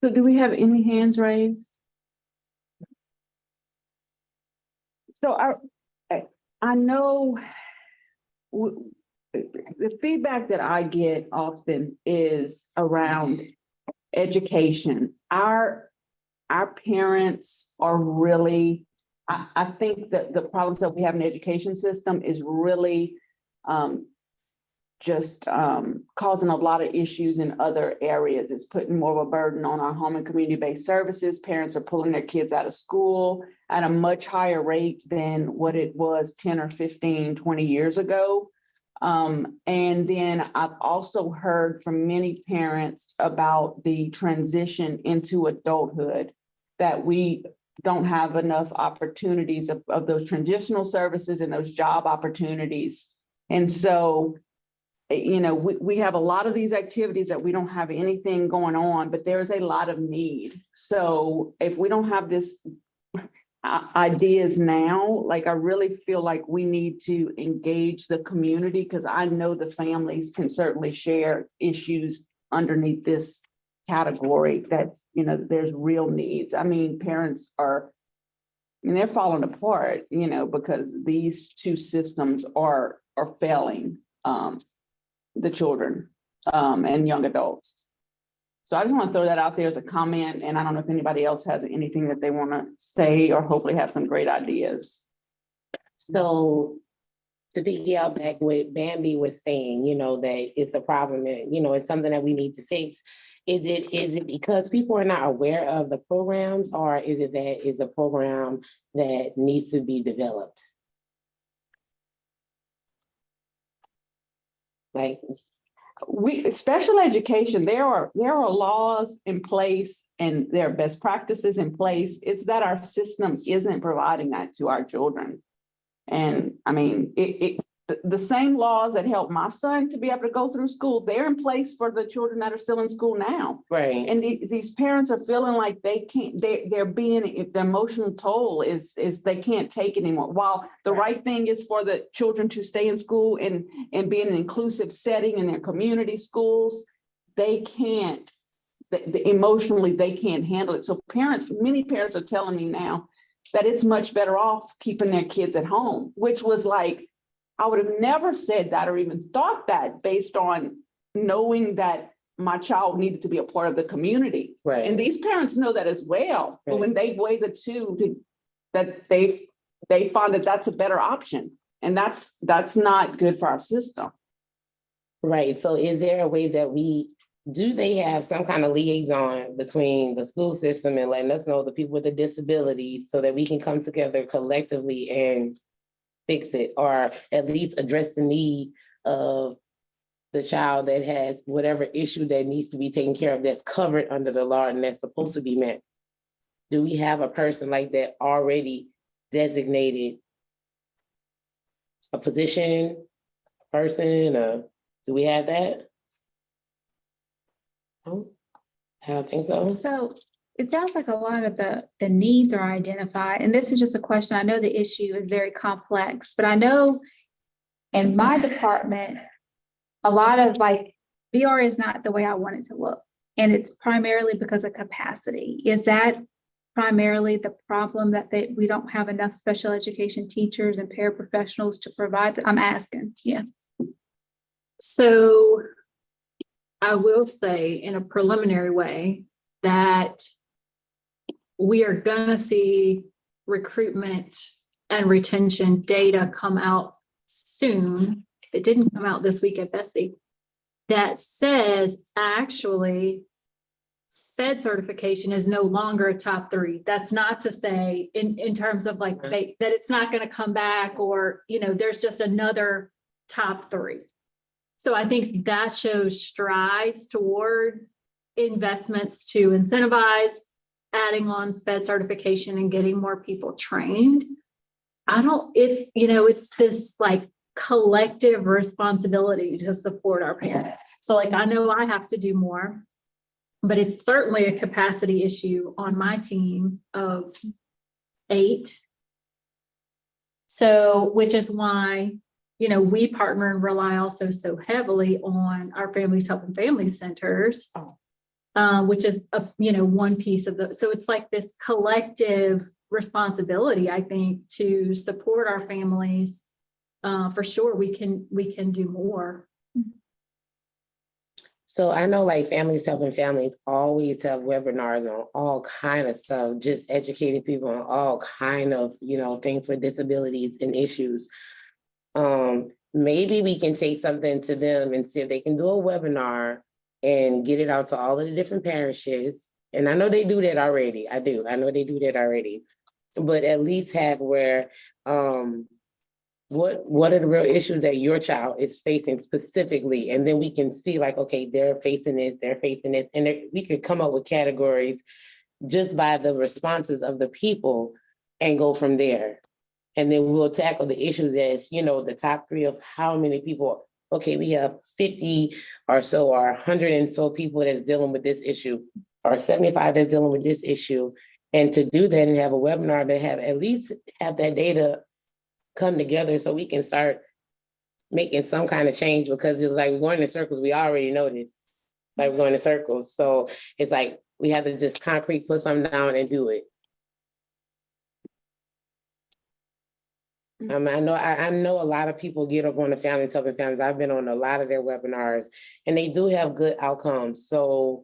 So do we have any hands raised? So I know the feedback that I get often is around education. Our parents are really, I think that the problems that we have in the education system is really causing a lot of issues in other areas. It's putting more of a burden on our home and community-based services. Parents are pulling their kids out of school at a much higher rate than what it was 10 or 15, 20 years ago. And then I've also heard from many parents about the transition into adulthood, that we don't have enough opportunities of those transitional services and those job opportunities. And so, you know, we have a lot of these activities that we don't have anything going on, but there's a lot of need. So if we don't have this ideas now, like I really feel like we need to engage the community, because I know the families can certainly share issues underneath this category that, you know, there's real needs. I mean, parents are, I mean, they're falling apart, you know, because these two systems are failing the children and young adults. So I just want to throw that out there as a comment, and I don't know if anybody else has anything that they want to say, or hopefully have some great ideas. So to piggyback back what Bambi was saying, you know, that it's a problem and, you know, it's something that we need to fix. Is it because people are not aware of the programs, or is it that it's a program that needs to be developed? Like, Special education, there are laws in place and there are best practices in place. It's that our system isn't providing that to our children. And I mean, the same laws that help my son to be able to go through school, they're in place for the children that are still in school now. right. And these parents are feeling like they can't, they're being, the emotional toll is they can't take it anymore. While the right thing is for the children to stay in school and be in an inclusive setting in their community schools, they can't, emotionally, they can't handle it. So many parents are telling me now that it's much better off keeping their kids at home, which was like, I would have never said that or even thought that based on knowing that my child needed to be a part of the community. Right. And these parents know that as well. But Right. when they weigh the two, that they find that that's a better option. And that's not good for our system. Right, so is there a way that do they have some kind of liaison between the school system and letting us know the people with the disabilities so that we can come together collectively and fix it, or at least address the need of the child that has whatever issue that needs to be taken care of that's covered under the law and that's supposed to be met? Do we have a person like that already designated? A position, person, do we have that? I don't think so. So it sounds like a lot of the needs are identified, and this is just a question. I know the issue is very complex, but I know in my department, a lot of like VR is not the way I want it to look. And it's primarily because of capacity. Is that primarily the problem, that we don't have enough special education teachers and paraprofessionals to provide? I'm asking, yeah. So I will say in a preliminary way that we are gonna see recruitment and retention data come out soon. It didn't come out this week at Bessie. That says actually SPED certification is no longer a top 3. That's not to say in terms of like that it's not going to come back, or, you know, there's just another top 3. So I think that shows strides toward investments to incentivize adding on SPED certification and getting more people trained. It's this like collective responsibility to support our parents. So like, I know I have to do more, but it's certainly a capacity issue on my team of 8. So, which is why, you know, we partner and rely also so heavily on our Families Helping Families centers, which is, one piece of so it's like this collective responsibility, I think, to support our families. For sure, we can do more. So I know like Families Helping Families always have webinars on all kind of stuff, just educating people on all kind of, things with disabilities and issues. Maybe we can take something to them and see if they can do a webinar and get it out to all of the different parishes. And I know they do that already. I know they do that already. But at least have where, what are the real issues that your child is facing specifically? And then we can see like, okay, they're facing this. And we could come up with categories just by the responses of the people and go from there. And then we'll tackle the issues as, the top 3 of how many people, okay, we have 50 or so or 100 and so people that's dealing with this issue, or 75 that's dealing with this issue. And to do that and have a webinar to have at least have that data come together so we can start making some kind of change, because it's like we're going in circles. We already know this. It's like we're going in circles. So it's like we have to just concrete put something down and do it. I know a lot of people get up on the Families Helping Families. I've been on a lot of their webinars and they do have good outcomes. So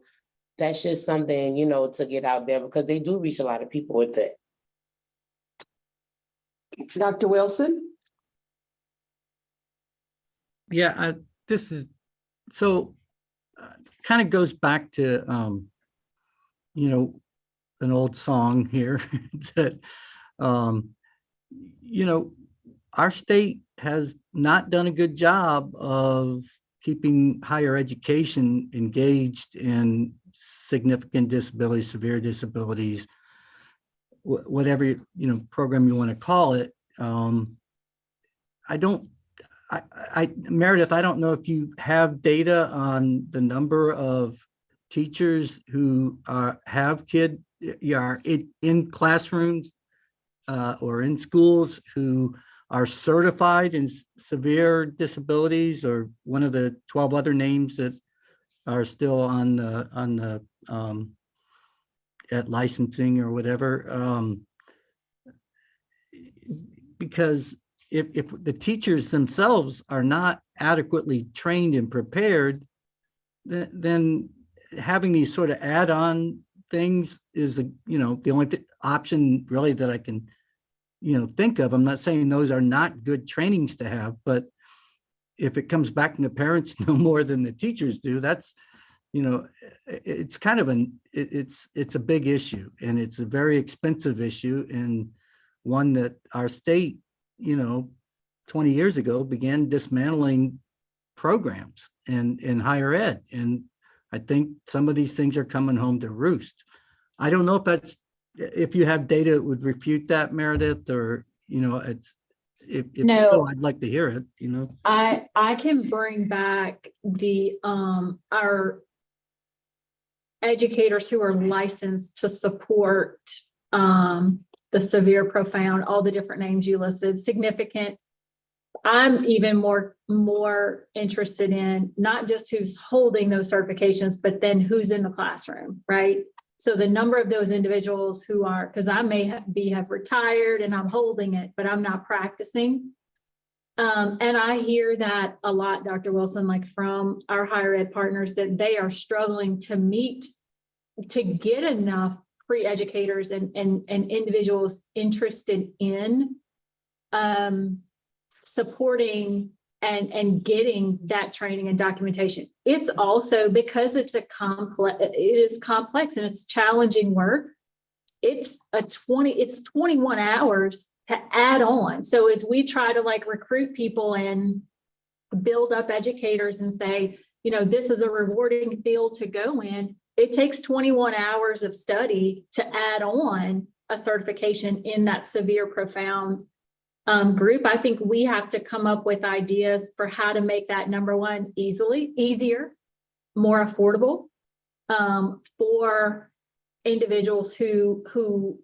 that's just something, to get out there, because they do reach a lot of people with it. Dr. Wilson? Yeah, this is, so kind of goes back to, an old song here that, our state has not done a good job of keeping higher education engaged in significant disabilities, severe disabilities, whatever, program you want to call it. Meredith, I don't know if you have data on the number of teachers who have kids in classrooms or in schools who are certified in severe disabilities, or one of the 12 other names that are still on the at licensing or whatever. Because if the teachers themselves are not adequately trained and prepared, then having these sort of add-on things is the only option really that I can think of. I'm not saying those are not good trainings to have, but if it comes back and the parents know more than the teachers do, that's it's kind of it's a big issue, and it's a very expensive issue, and one that our state 20 years ago began dismantling programs in higher ed, and I think some of these things are coming home to roost. I don't know if you have data that would refute that, Meredith, or if No. so, I'd like to hear it. I can bring back the our educators who are licensed to support the severe, profound, all the different names you listed, significant. I'm even more interested in not just who's holding those certifications, but then who's in the classroom, right? So the number of those individuals who are, because I may have retired and I'm holding it, but I'm not practicing. And I hear that a lot, Dr. Wilson, like from our higher ed partners, that they are struggling to get enough pre-educators and individuals interested in supporting and getting that training and documentation. It's also because it is complex and it's challenging work. It's 21 hours to add on. So as we try to like recruit people and build up educators and say, you know, this is a rewarding field to go in, it takes 21 hours of study to add on a certification in that severe, profound group. I think we have to come up with ideas for how to make that, number one, easier, more affordable for individuals who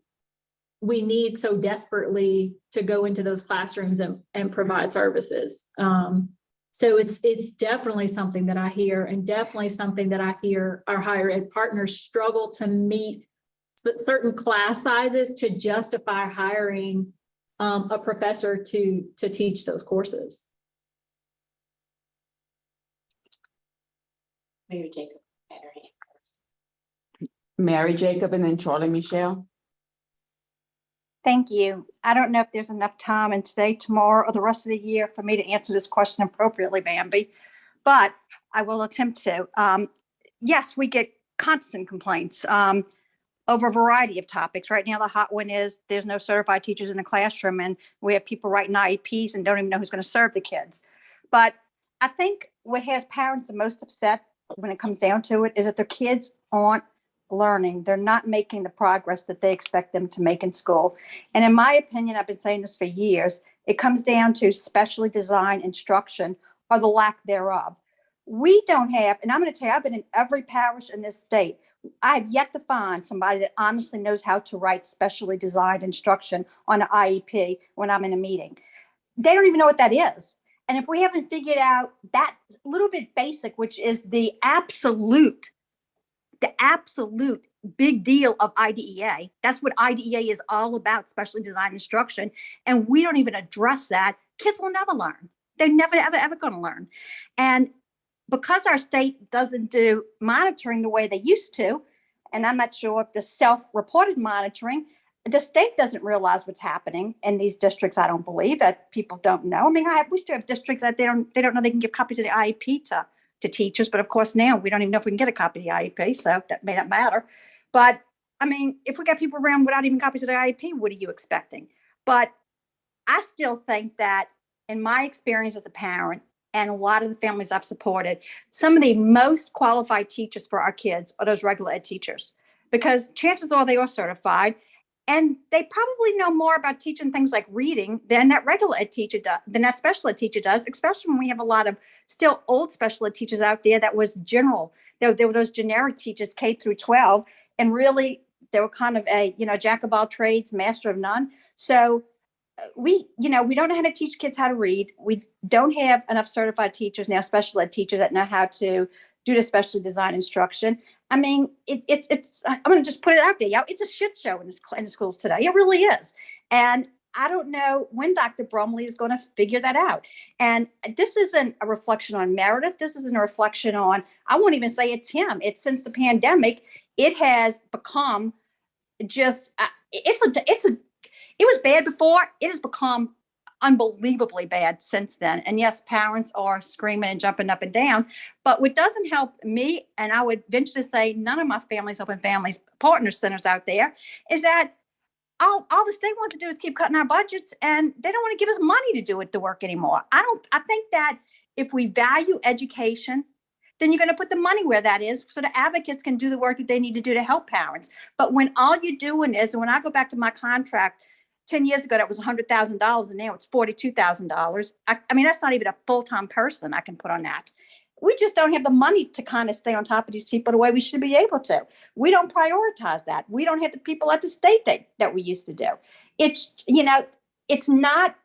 we need so desperately to go into those classrooms and provide services. So it's definitely something that I hear, and definitely something that I hear our higher ed partners struggle to meet certain class sizes to justify hiring a professor to teach those courses. Mary Jacob. Mary Jacob and then Charlie Michelle. Thank you. I don't know if there's enough time in today, tomorrow, or the rest of the year for me to answer this question appropriately, Bambi, but I will attempt to. Yes, we get constant complaints over a variety of topics. Right now, the hot one is there's no certified teachers in the classroom, and we have people writing IEPs and don't even know who's going to serve the kids. But I think what has parents the most upset when it comes down to it is that their kids aren't learning. They're not making the progress that they expect them to make in school. And in my opinion, I've been saying this for years, it comes down to specially designed instruction or the lack thereof. We don't have, and I'm going to tell you, I've been in every parish in this state. I have yet to find somebody that honestly knows how to write specially designed instruction on an IEP when I'm in a meeting. They don't even know what that is. And if we haven't figured out that little bit basic, which is the absolute big deal of IDEA. That's what IDEA is all about, specially designed instruction. And we don't even address that. Kids will never learn. They're never, ever going to learn. And because our state doesn't do monitoring the way they used to, and I'm not sure if the self-reported monitoring, the state doesn't realize what's happening in these districts. I don't believe that people don't know. I mean, we still have districts that they don't know they can give copies of the IEP to teachers, but of course now we don't even know if we can get a copy of the IEP, so that may not matter. But I mean, if we got people around without even copies of the IEP, what are you expecting? But I still think that in my experience as a parent and a lot of the families I've supported, some of the most qualified teachers for our kids are those regular ed teachers, because chances are they are certified and they probably know more about teaching things like reading than that regular ed teacher does, than that special ed teacher does, especially when we have a lot of still old special ed teachers out there that was general. There were those generic teachers, K through 12, and really they were kind of a, jack of all trades, master of none. So we don't know how to teach kids how to read. We don't have enough certified teachers now, special ed teachers that know how to do the specially designed instruction. I mean, it's I'm going to just put it out there. It's a shit show in the schools today. It really is. And I don't know when Dr. Bromley is going to figure that out. And this isn't a reflection on Meredith. This isn't a reflection on, I won't even say it's him. It's since the pandemic, it has become just, it was bad before. It has become unbelievably bad since then. And yes, parents are screaming and jumping up and down, but what doesn't help me, and I would venture to say none of my families, open families, partner centers out there, is that all the state wants to do is keep cutting our budgets, and they don't want to give us money to do the work anymore. I think that if we value education, then you're going to put the money where that is so the advocates can do the work that they need to do to help parents. But when all you're doing is, and when I go back to my contract, 10 years ago, that was $100,000, and now it's $42,000. I mean, that's not even a full-time person I can put on that. we just don't have the money to kind of stay on top of these people the way we should be able to. We don't prioritize that. We don't have the people at the state that we used to do. It's, it's not,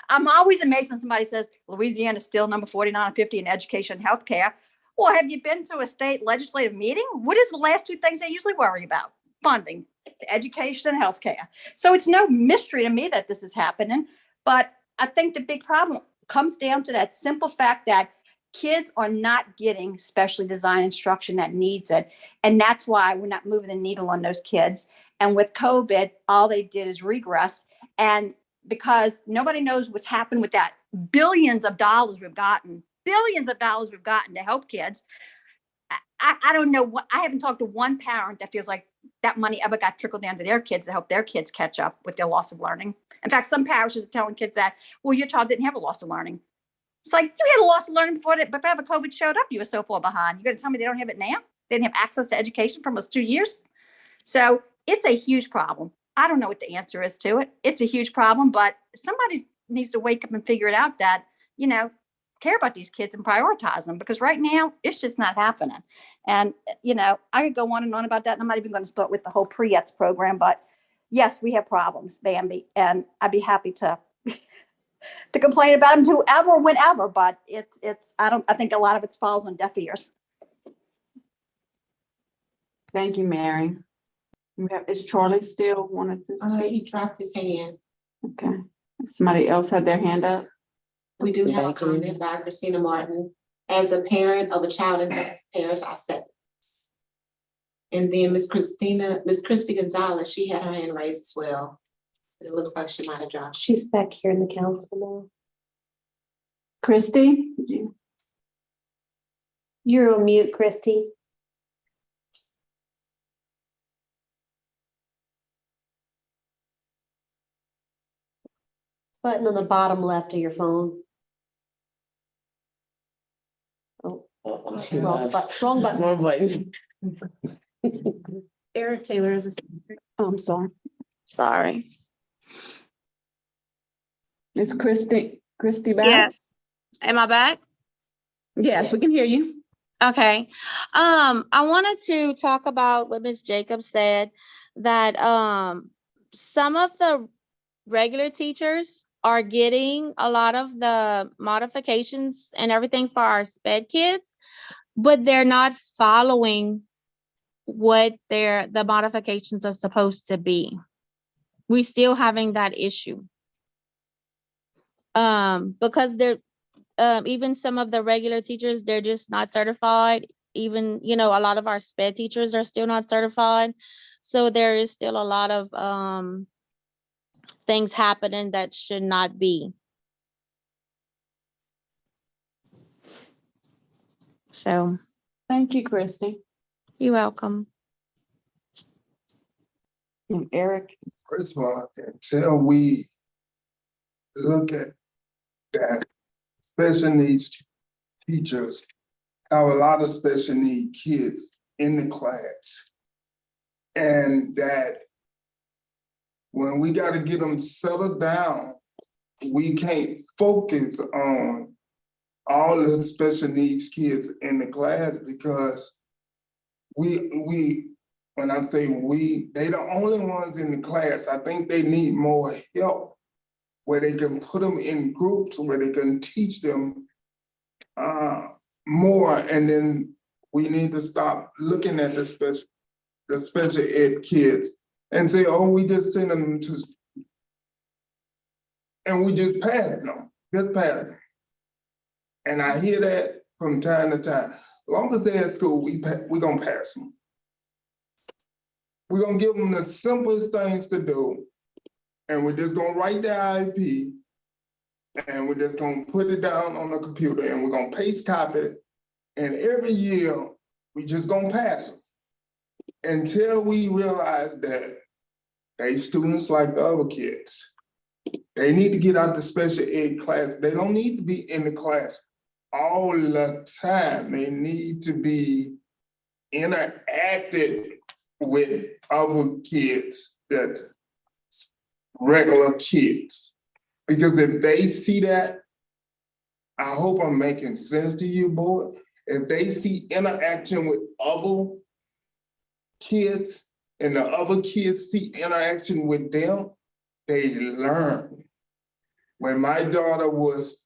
I'm always amazed when somebody says Louisiana is still number 49 and 50 in education and healthcare. Well, have you been to a state legislative meeting? What is the last two things they usually worry about? Funding, it's education and healthcare. So it's no mystery to me that this is happening. But I think the big problem comes down to that simple fact that kids are not getting specially designed instruction that needs it. And that's why we're not moving the needle on those kids. And with COVID, all they did is regress. And because nobody knows what's happened with that billions of dollars we've gotten to help kids. I don't know what, I haven't talked to one parent that feels like that money ever got trickled down to their kids to help their kids catch up with their loss of learning. In fact, some parents are telling kids that, well, your child didn't have a loss of learning. It's like, you had a loss of learning before COVID showed up, you were so far behind. You're going to tell me they don't have it now? They didn't have access to education for almost 2 years. So it's a huge problem. I don't know what the answer is to it. It's a huge problem, but somebody needs to wake up and figure it out that, care about these kids and prioritize them, because right now it's just not happening. And, I could go on and on about that. And I'm not even going to start with the whole pre-ETS program, but yes, we have problems, Bambi, and I'd be happy to complain about them to whoever, whenever, but I think a lot of it falls on deaf ears. Thank you, Mary. Is Charlie still wanted to speak? He dropped his hand. Okay. Somebody else had their hand up? We do have a comment by Christina Martin. As a parent of a child in Paris, I said this. And then Miss Christy Gonzalez, she had her hand raised as well. It looks like she might have dropped. She's back here in the council now. Christy? You're on mute, Christy. Button on the bottom left of your phone. Oh, wrong button. Wrong button. Eric Taylor is a. Oh, I'm sorry. Sorry. Is Christy back? Yes. Am I back? Yes, we can hear you. Okay. I wanted to talk about what Ms. Jacobs said, that some of the regular teachers are getting a lot of the modifications and everything for our SPED kids, but they're not following what the modifications are supposed to be. We're still having that issue. Because they're even some of the regular teachers, they're just not certified. Even, a lot of our SPED teachers are still not certified. So there is still a lot of things happening that should not be. So. Thank you, Christy. You're welcome. And Eric? First of all, until we look at that, special needs teachers have a lot of special need kids in the class. And that when we got to get them settled down, we can't focus on all the special needs kids in the class, because when I say we, they the only ones in the class. I think they need more help where they can put them in groups where they can teach them more. And then we need to stop looking at the special ed kids and say, oh, we just send them to, and we just pass them, And I hear that from time to time. As long as they're at school, we're gonna pass them. We're gonna give them the simplest things to do, and we're just gonna write the IEP, and we're just gonna put it down on the computer, and we're gonna paste copy it, and every year, we just gonna pass them. Until we realize that they students like the other kids. They need to get out the special ed class. They don't need to be in the class all the time. They need to be interacted with other kids, that regular kids. Because if they see that, I hope I'm making sense to you, board. If they see interaction with other kids and the other kids see interaction with them, they learn. When my daughter was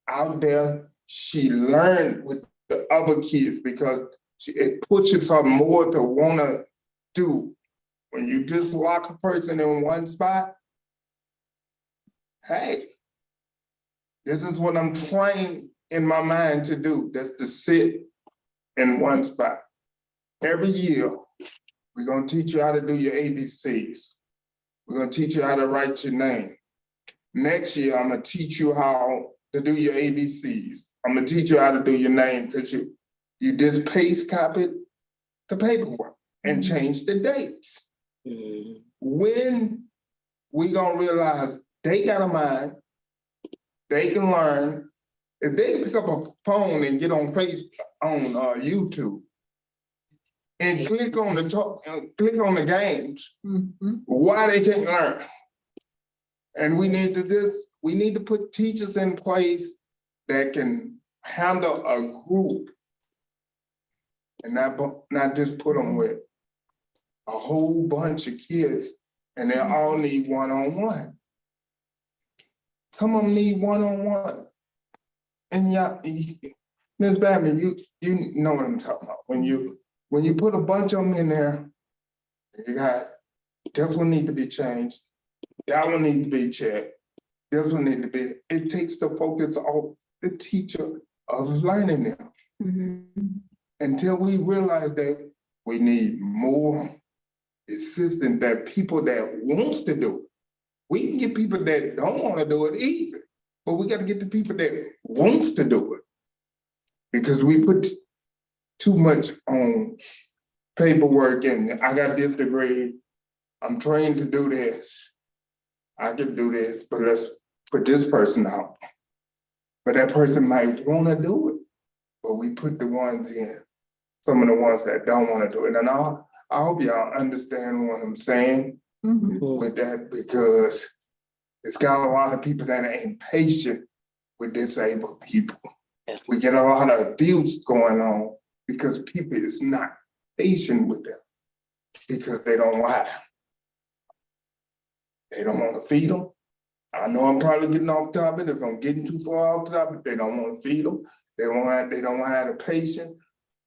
out there, she learned with the other kids because it pushes her more to wanna do. When you just lock a person in one spot, hey, this is what I'm trained in my mind to do, that's to sit in one spot. Every year, we're gonna teach you how to do your ABCs. We're gonna teach you how to write your name. Next year, I'm gonna teach you how to do your ABCs. I'm gonna teach you how to do your name, because you just paste copied the paperwork and change the dates. When we gonna realize they got a mind, they can learn. If they can pick up a phone and get on YouTube and click on the games, why they can't learn? And we need to put teachers in place that can handle a group and not just put them with a whole bunch of kids and they all need one-on-one. Some of them need one-on-one. And yeah, Ms. Batman, you know what I'm talking about. When you put a bunch of them in there, you got, this one need to be changed, that one need to be checked, this one need to be, it takes the focus off the teacher of learning them. Until we realize that we need more assistance, that people that wants to do it. We can get people that don't want to do it easy, but we got to get the people that wants to do it. Because we put too much on paperwork and I got this degree, I'm trained to do this. I can do this, but let's put this person out. But that person might want to do it, but we put the ones in, some of the ones that don't want to do it. And I hope y'all understand what I'm saying with that, because it's got a lot of people that ain't patient with disabled people. We get a lot of abuse going on because people is not patient with them because they don't lie. They don't want to feed them. I know I'm probably getting off topic. If I'm getting too far off topic, they don't want to feed them. They don't have the patience,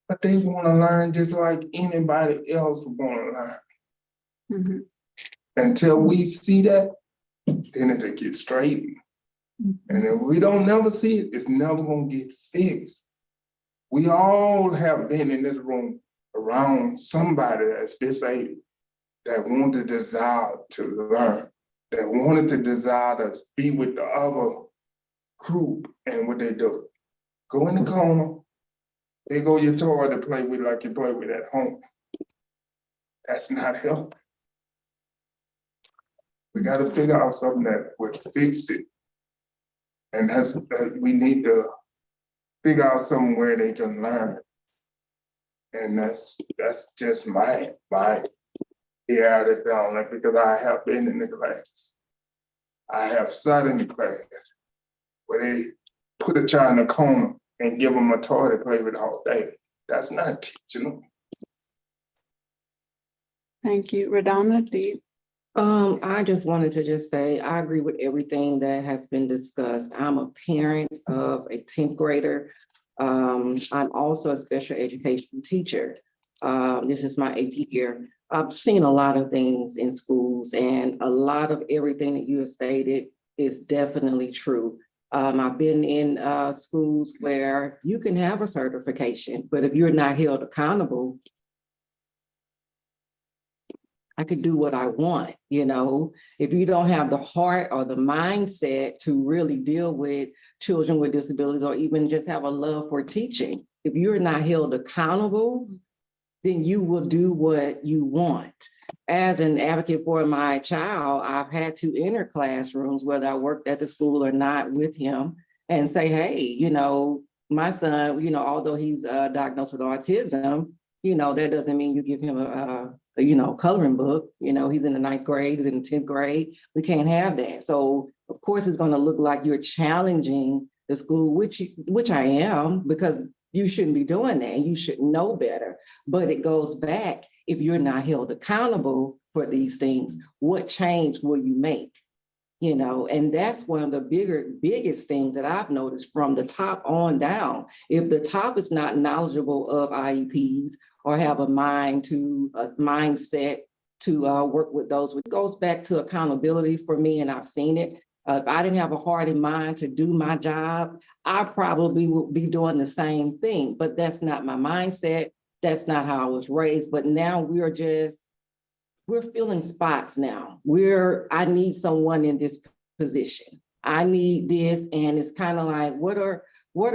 but they want to learn just like anybody else want to learn. Until we see that, then it'll get straightened. And if we don't never see it, it's never gonna get fixed. We all have been in this room around somebody that's disabled, that wanted the desire to learn, that wanted the desire to be with the other group. And what they do, go in the corner, they go your toy to play with like you play with at home. That's not helping. We gotta figure out something that would fix it. And we need to figure out somewhere they can learn. And that's just my reality down there, because I have been in the class. I have sat in the class where they put a child in a corner and give them a toy to play with all day. That's not teaching them. Thank you. Radonna, do you? I just wanted to just say, I agree with everything that has been discussed. I'm a parent of a 10th grader. I'm also a special education teacher. This is my 8th year. I've seen a lot of things in schools, and a lot of everything that you have stated is definitely true. I've been in schools where you can have a certification, but if you're not held accountable, I could do what I want, you know. If you don't have the heart or the mindset to really deal with children with disabilities, or even just have a love for teaching, if you're not held accountable, then you will do what you want. As an advocate for my child, I've had to enter classrooms, whether I worked at the school or not, with him and say, hey, you know, my son, you know, although he's diagnosed with autism, you know, that doesn't mean you give him a coloring book. You know, he's in the 9th grade, he's in the 10th grade. We can't have that. So of course it's going to look like you're challenging the school, which I am, because you shouldn't be doing that. You should know better. But it goes back, if you're not held accountable for these things, what change will you make? You know, and that's one of the biggest things that I've noticed from the top on down. If the top is not knowledgeable of IEPs or have a mindset to work with those, which goes back to accountability for me, and I've seen it. If I didn't have a heart and mind to do my job, I probably would be doing the same thing, but that's not my mindset. That's not how I was raised. But now we're filling spots now. I need someone in this position. I need this. And it's kind of like, what are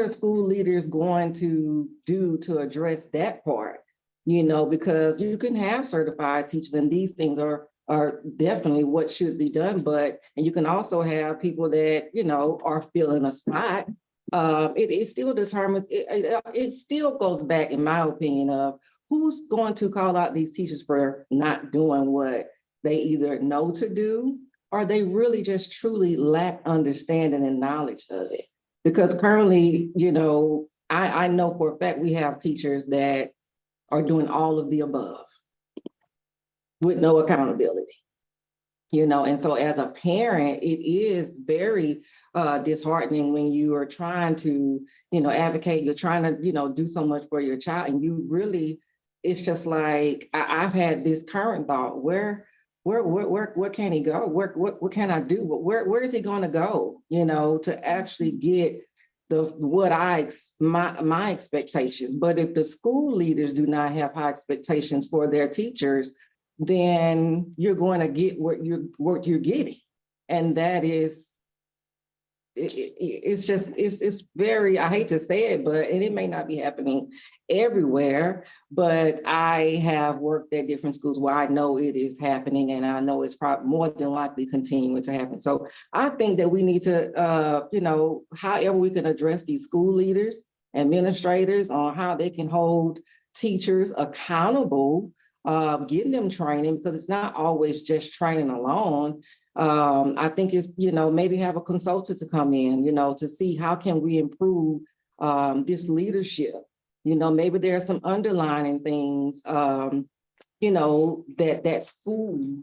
school leaders going to do to address that part? You know, because you can have certified teachers, and these things are definitely what should be done. And you can also have people that, you know, are filling a spot. It still determines, it still goes back, in my opinion, of who's going to call out these teachers for not doing what they either know to do, or they really just truly lack understanding and knowledge of it. Because currently, you know, I know for a fact we have teachers that are doing all of the above with no accountability. You know, and so as a parent, it is very disheartening when you are trying to, you know, advocate, you're trying to, you know, do so much for your child, and you really, it's just like, I've had this current thought, where can he go? What can I do? Where is he going to go? You know, to actually get my expectations. But if the school leaders do not have high expectations for their teachers, then you're going to get what you're getting. And that is, it's very, I hate to say it, and it may not be happening everywhere, but I have worked at different schools where I know it is happening, and I know it's probably more than likely continuing to happen. So I think that we need to, you know, however we can address these school leaders, administrators, on how they can hold teachers accountable, getting them training, because it's not always just training alone. I think it's, you know, maybe have a consultant to come in, you know, to see how can we improve this leadership. You know, maybe there are some underlying things, you know, that school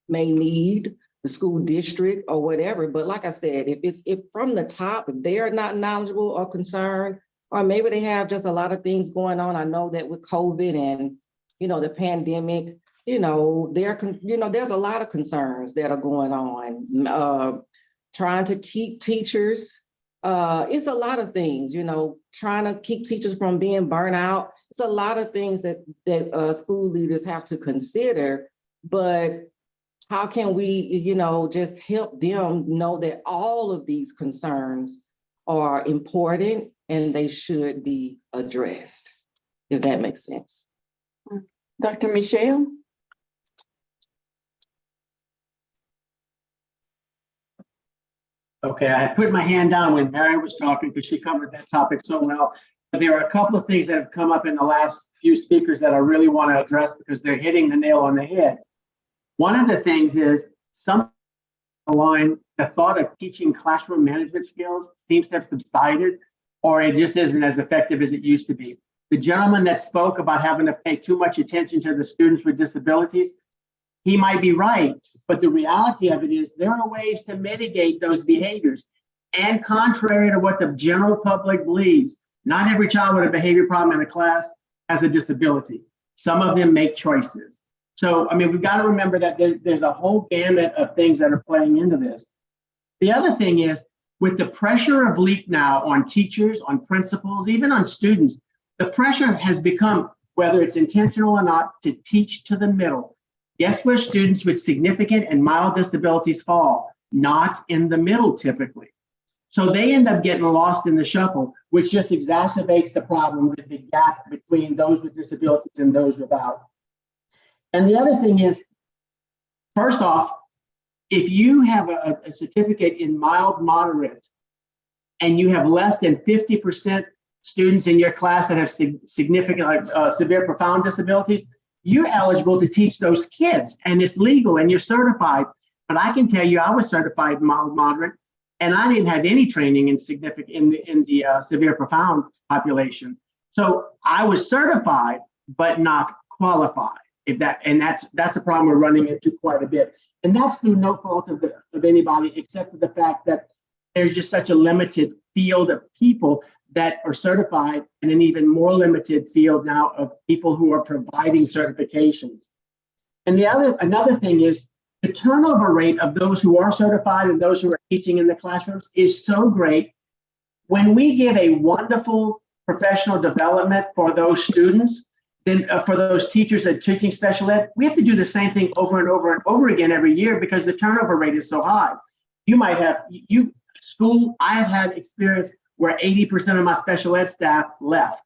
may need, the school district or whatever. But like I said, if from the top, if they're not knowledgeable or concerned, or maybe they have just a lot of things going on. I know that with COVID and, you know, the pandemic, you know, there's a lot of concerns that are going on. Trying to keep teachers, it's a lot of things, you know, trying to keep teachers from being burnt out. It's a lot of things that school leaders have to consider, but how can we, you know, just help them know that all of these concerns are important and they should be addressed, if that makes sense. Dr. Michelle? Okay, I put my hand down when Mary was talking because she covered that topic so well. But there are a couple of things that have come up in the last few speakers that I really want to address because they're hitting the nail on the head. One of the things is some line, the thought of teaching classroom management skills seems to have subsided, or it just isn't as effective as it used to be. The gentleman that spoke about having to pay too much attention to the students with disabilities, he might be right, but the reality of it is there are ways to mitigate those behaviors. And contrary to what the general public believes, not every child with a behavior problem in a class has a disability. Some of them make choices. So, I mean, we've got to remember that there's a whole gamut of things that are playing into this. The other thing is, with the pressure of LEAP now on teachers, on principals, even on students, the pressure has become, whether it's intentional or not, to teach to the middle. Guess where students with significant and mild disabilities fall? Not in the middle typically. So they end up getting lost in the shuffle, which just exacerbates the problem with the gap between those with disabilities and those without. And the other thing is, first off, if you have a certificate in mild moderate and you have less than 50% students in your class that have significant, severe, profound disabilities, you're eligible to teach those kids and it's legal and you're certified. But I can tell you, I was certified mild moderate And I didn't have any training in severe profound population. So I was certified, but not qualified. That's a problem we're running into quite a bit. And that's through no fault of anybody, except for the fact that there's just such a limited field of people that are certified, and an even more limited field now of people who are providing certifications. And another thing is the turnover rate of those who are certified and those who are teaching in the classrooms is so great. When we give a wonderful professional development for those students, then for those teachers that are teaching special ed, we have to do the same thing over and over and over again every year because the turnover rate is so high. You might have, I have had experience where 80% of my special ed staff left.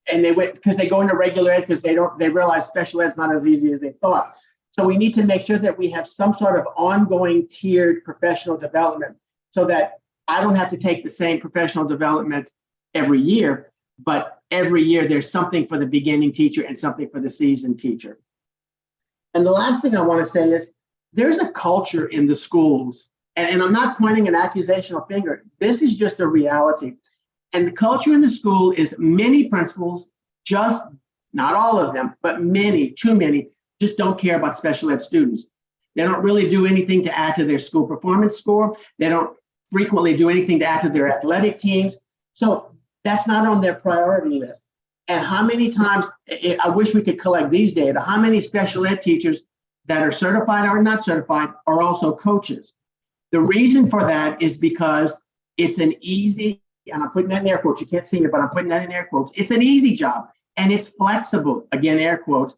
And they went because they go into regular ed because they realize special ed is not as easy as they thought. So we need to make sure that we have some sort of ongoing tiered professional development so that I don't have to take the same professional development every year, but every year there's something for the beginning teacher and something for the seasoned teacher. And the last thing I want to say is there's a culture in the schools, and I'm not pointing an accusational finger. This is just a reality. And the culture in the school is many principals, just not all of them, but many, too many, just don't care about special ed students. They don't really do anything to add to their school performance score. They don't frequently do anything to add to their athletic teams. So that's not on their priority list. And how many times, I wish we could collect these data, how many special ed teachers that are certified or not certified are also coaches? The reason for that is because it's an easy, and I'm putting that in air quotes, you can't see it, but I'm putting that in air quotes. It's an easy job and it's flexible, again, air quotes,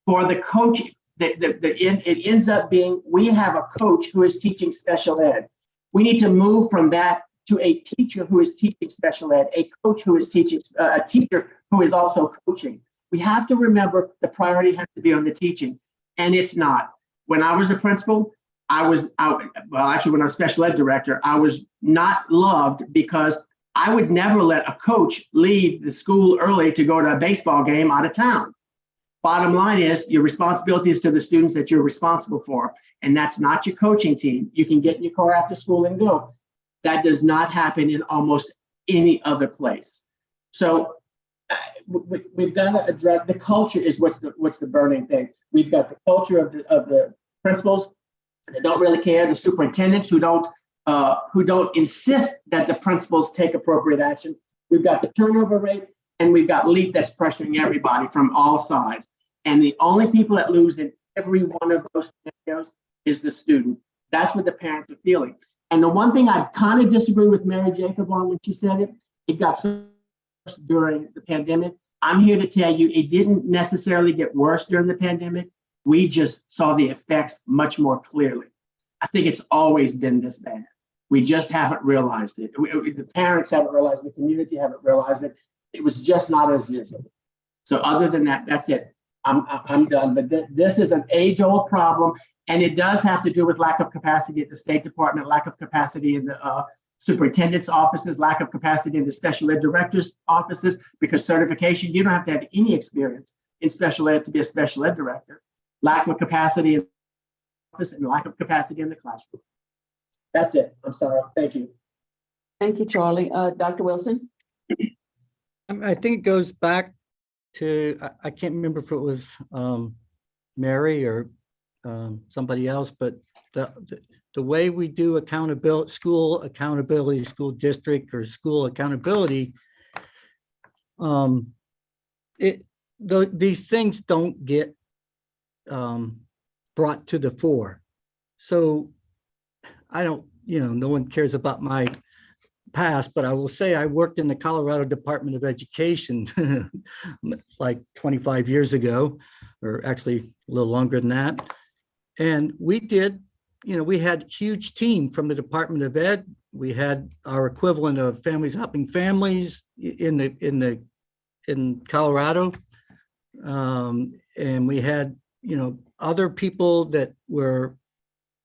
for the coach. It ends up being, we have a coach who is teaching special ed. We need to move from that to a teacher who is teaching special ed, a coach who is teaching, a teacher who is also coaching. We have to remember the priority has to be on the teaching, and it's not. When I was a principal, when I was special ed director, I was not loved because I would never let a coach leave the school early to go to a baseball game out of town. Bottom line is your responsibility is to the students that you're responsible for, and that's not your coaching team. You can get in your car after school and go. That does not happen in almost any other place. So we've got to address the culture is what's the burning thing. We've got the culture of the principals that don't really care, the superintendents who don't insist that the principals take appropriate action. We've got the turnover rate, and we've got LEAP that's pressuring everybody from all sides. And the only people that lose in every one of those scenarios is the student. That's what the parents are feeling. And the one thing I kind of disagree with Mary Jacob on when she said it got so worse during the pandemic. I'm here to tell you it didn't necessarily get worse during the pandemic. We just saw the effects much more clearly. I think it's always been this bad. We just haven't realized it. The parents haven't realized it. The community haven't realized it. It was just not as visible. So other than that, that's it. I'm done. But this is an age-old problem, and it does have to do with lack of capacity at the State Department, lack of capacity in the superintendent's offices, lack of capacity in the special ed director's offices, because certification, you don't have to have any experience in special ed to be a special ed director. Lack of capacity in the office and lack of capacity in the classroom. That's it. I'm sorry. Thank you. Thank you, Charlie. Dr. Wilson? I think it goes back to, I can't remember if it was Mary or somebody else, but the way we do accountability, school accountability, school district or school accountability, these things don't get brought to the fore. So I don't, no one cares about my past, but I will say I worked in the Colorado Department of Education like 25 years ago, or actually a little longer than that. And we did, we had a huge team from the Department of Ed. We had our equivalent of Families Helping Families in Colorado. And we had, other people that were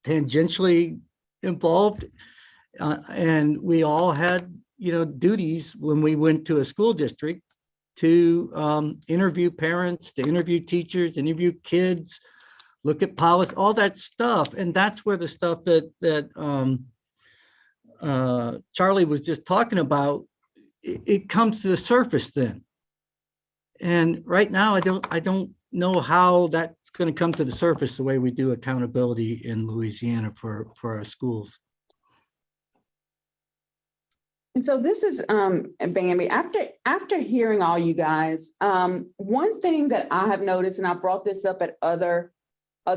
tangentially involved. And we all had, duties when we went to a school district to interview parents, to interview teachers, interview kids, look at policy, all that stuff. And that's where the stuff that Charlie was just talking about, it comes to the surface then. And right now, I don't know how that's going to come to the surface the way we do accountability in Louisiana for our schools. And so this is, Bambi, after hearing all you guys, one thing that I have noticed, and I brought this up at other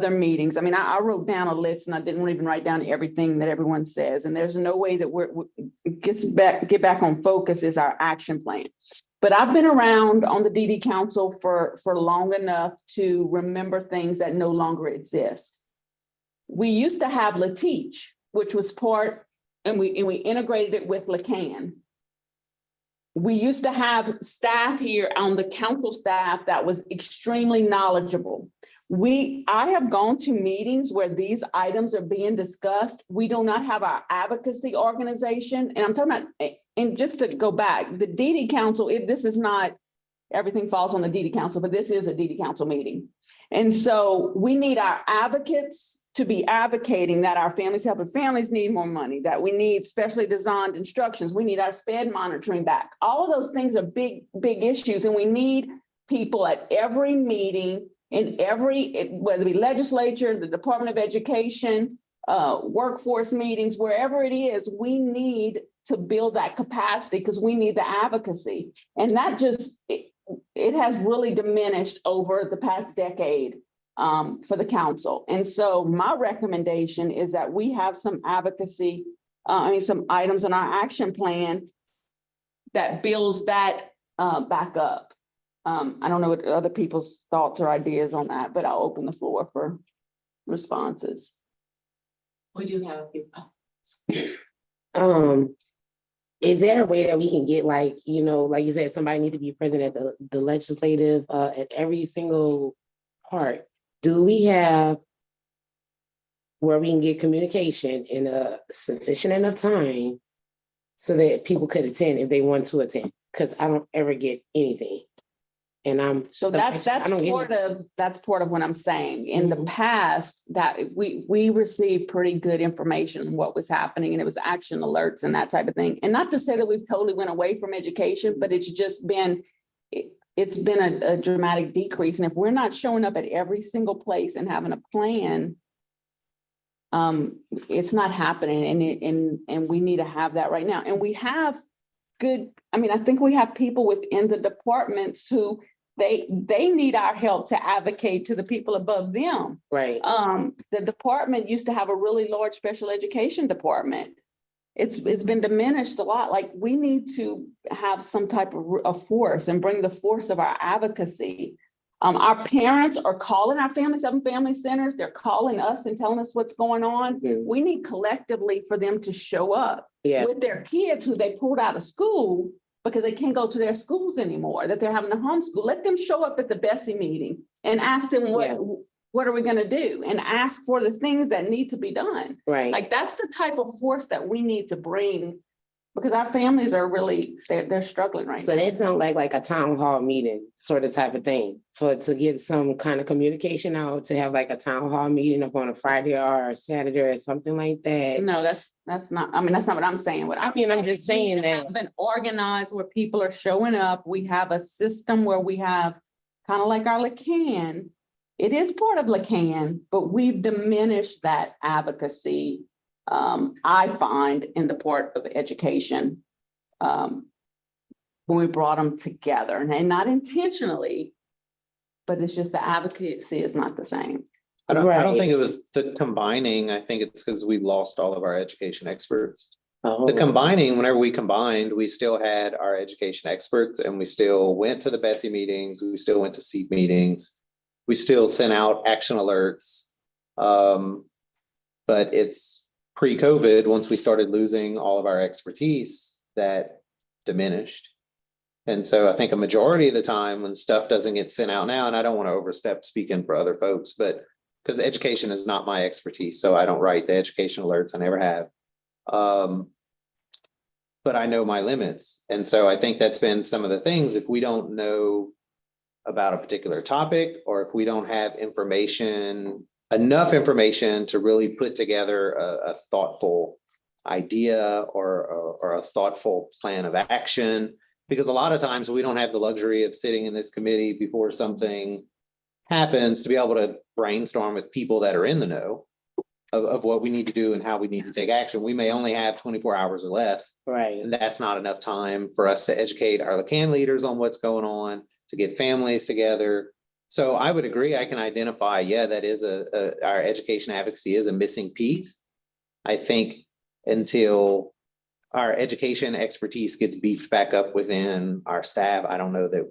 meetings. I mean, I wrote down a list and I didn't even write down everything that everyone says. And there's no way that get back on focus is our action plan. But I've been around on the DD Council for long enough to remember things that no longer exist. We used to have LaTeach, which was part, and we integrated it with LaCan. We used to have staff here on the council staff that was extremely knowledgeable. I have gone to meetings where these items are being discussed. We do not have our advocacy organization. And I'm talking about, and just to go back, the DD Council, this is not, everything falls on the DD Council, but this is a DD Council meeting. And so we need our advocates to be advocating that our families helping families need more money, that we need specially designed instructions. We need our SPED monitoring back. All of those things are big issues. And we need people at every meeting, in whether it be legislature, the Department of Education, workforce meetings, wherever it is, we need to build that capacity because we need the advocacy. And that just, it has really diminished over the past decade for the council. And so my recommendation is that we have some advocacy, some items in our action plan that builds that back up. I don't know what other people's thoughts or ideas on that, but I'll open the floor for responses. We do have a few. Is there a way that we can get like you said, somebody need to be present at the legislative, at every single part? Do we have where we can get communication in a sufficient enough time so that people could attend if they want to attend? Because I don't ever get anything. And so that's part of what I'm saying. In the past, that we received pretty good information on what was happening, and it was action alerts and that type of thing. And not to say that we've totally went away from education, but it's just been it's been a dramatic decrease. And if we're not showing up at every single place and having a plan, it's not happening. And we need to have that right now. And we have I think we have people within the departments who they need our help to advocate to the people above them. Right. The department used to have a really large special education department. It's been diminished a lot. Like, we need to have some type of force and bring the force of our advocacy. Our parents are calling our families, having family centers. They're calling us and telling us what's going on. Mm-hmm. We need collectively for them to show up with their kids who they pulled out of school because they can't go to their schools anymore, that they're having to homeschool. Let them show up at the Bessie meeting and ask them what are we going to do, and ask for the things that need to be done. Right. Like, that's the type of force that we need to bring, because our families are really, they're struggling right now. So that sounds like a town hall meeting sort of type of thing, to get some kind of communication out, to have like a town hall meeting up on a Friday or a Saturday or something like that. No, that's not, that's not what I'm saying. I'm just saying that. Been organized where people are showing up. We have a system where we have kind of like our LaCan. It is part of LaCan, but we've diminished that advocacy. I find in the part of education, when we brought them together, and not intentionally, but it's just the advocacy is not the same. I don't think it was the combining. I think it's because we lost all of our education experts. Oh. The combining, whenever we combined, we still had our education experts, and we still went to the Bessie meetings. We still went to SEEP meetings. We still sent out action alerts. But it's pre-COVID, once we started losing all of our expertise, that diminished. And so I think a majority of the time when stuff doesn't get sent out now, and I don't want to overstep speaking for other folks, but because education is not my expertise, so I don't write the education alerts, I never have. But I know my limits. And so I think that's been some of the things. If we don't know about a particular topic, or if we don't have enough information to really put together a thoughtful idea or a thoughtful plan of action. Because a lot of times we don't have the luxury of sitting in this committee before something happens to be able to brainstorm with people that are in the know of what we need to do and how we need to take action. We may only have 24 hours or less. Right. And that's not enough time for us to educate our LaCan leaders on what's going on, to get families together. So I would agree, I can identify, yeah, that is our education advocacy is a missing piece. I think until our education expertise gets beefed back up within our staff, I don't know that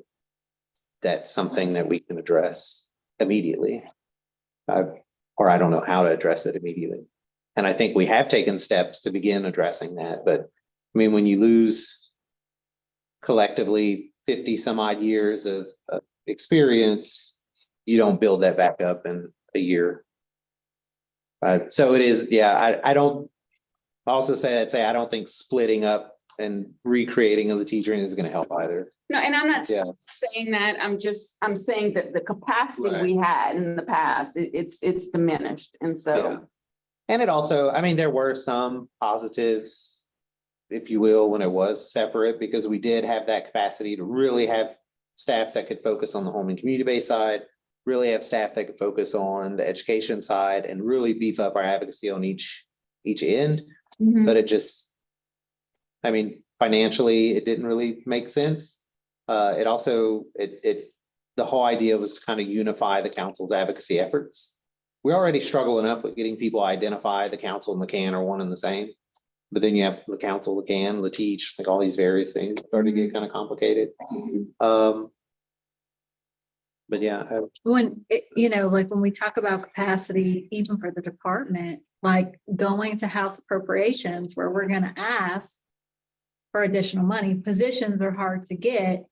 that's something that we can address immediately. Or I don't know how to address it immediately. And I think we have taken steps to begin addressing that. But I mean, when you lose collectively 50 some odd years of experience, you don't build that back up in a year. So it is, yeah, I don't also say I don't think splitting up and recreating of the teaching is going to help either. No, and I'm not Yeah. saying that, I'm saying that the capacity Right. we had in the past, it's diminished. And Yeah. so, And it also, I mean, there were some positives, if you will, when it was separate, because we did have that capacity to really have staff that could focus on the home and community-based side, really have staff that could focus on the education side and really beef up our advocacy on each end. But it just, I mean, financially, it didn't really make sense. It also, the whole idea was to kind of unify the council's advocacy efforts. We're already struggling up with getting people to identify the council and the LaCan are one and the same. But then you have the council, LaCan, the teach, like all these various things start to get kind of complicated. But yeah. When, like when we talk about capacity, even for the department, like going to House Appropriations where we're gonna ask for additional money, positions are hard to get.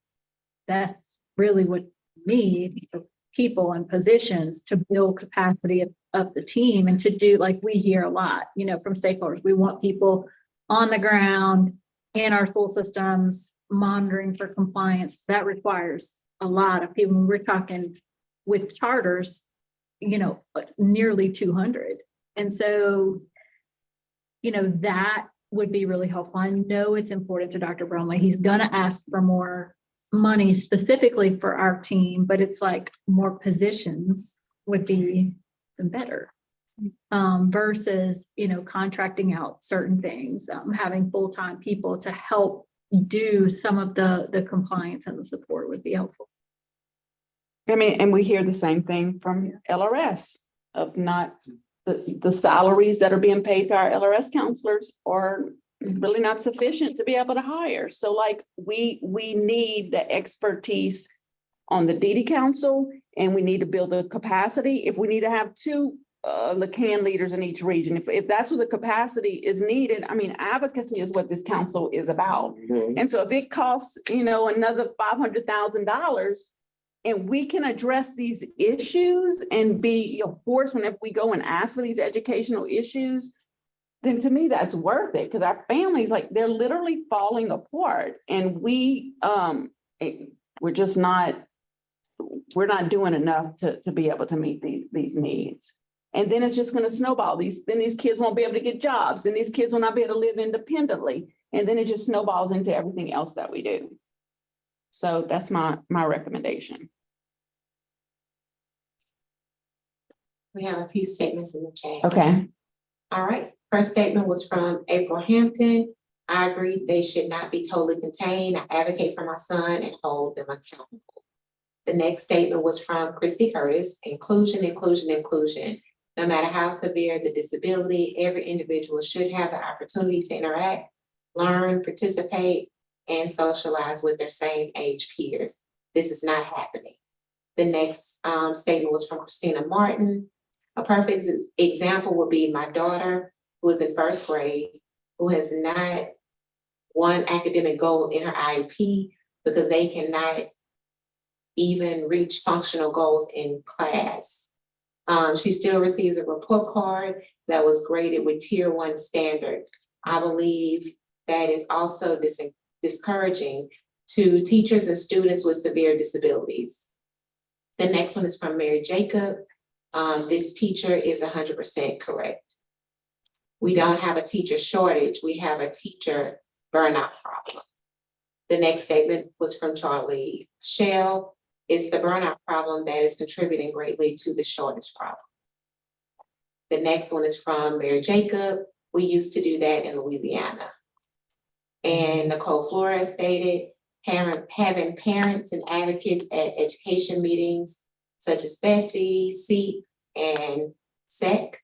That's really what we need, people and positions to build capacity of the team and to do, like we hear a lot, from stakeholders. We want people on the ground in our school systems, monitoring for compliance. That requires a lot of people. We're talking with charters, nearly 200. And so, that would be really helpful. I know it's important to Dr. Bromley. He's gonna ask for more money specifically for our team, but it's like more positions would be better. Versus, contracting out certain things, having full-time people to help do some of the compliance and the support would be helpful. I mean, and we hear the same thing from LRS of not the salaries that are being paid to our LRS counselors are really not sufficient to be able to hire. So like we need the expertise on the DD Council and we need to build the capacity. If we need to have two LaCan leaders in each region, if that's what the capacity is needed, I mean, advocacy is what this council is about. And so if it costs, another $500,000 and we can address these issues and be a force whenever we go and ask for these educational issues, then to me, that's worth it. Because our families, like, they're literally falling apart and we're not doing enough to be able to meet these needs. And then it's just going to snowball. Then these kids won't be able to get jobs, and these kids will not be able to live independently. And then it just snowballs into everything else that we do. So that's my recommendation. We have a few statements in the chat. Okay. All right. First statement was from April Hampton. I agree they should not be totally contained. I advocate for my son and hold them accountable. The next statement was from Christy Curtis. Inclusion, inclusion, inclusion. No matter how severe the disability, every individual should have the opportunity to interact, learn, participate, and socialize with their same age peers. This is not happening. The next statement was from Christina Martin. A perfect example would be my daughter, who is in first grade, who has not one academic goal in her IEP because they cannot even reach functional goals in class. She still receives a report card that was graded with Tier 1 standards. I believe that is also discouraging to teachers and students with severe disabilities. The next one is from Mary Jacob. This teacher is 100% correct. We don't have a teacher shortage, we have a teacher burnout problem. The next statement was from Charlie Shell. It's the burnout problem that is contributing greatly to the shortage problem. The next one is from Mary Jacob. We used to do that in Louisiana. And Nicole Flores stated, having parents and advocates at education meetings such as Bessie, SEEP, and SEC,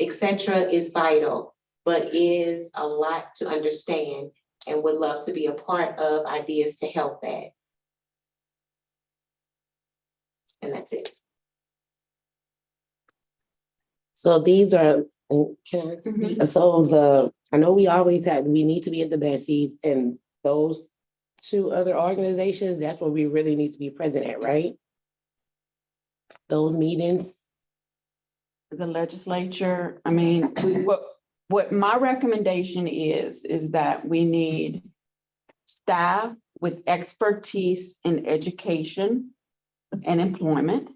etc. is vital, but is a lot to understand and would love to be a part of ideas to help that. And that's it. So these are, I know we always have, we need to be at the Bessies and those two other organizations, that's where we really need to be present at, right? Those meetings. The legislature, I mean, what my recommendation is that we need staff with expertise in education and employment.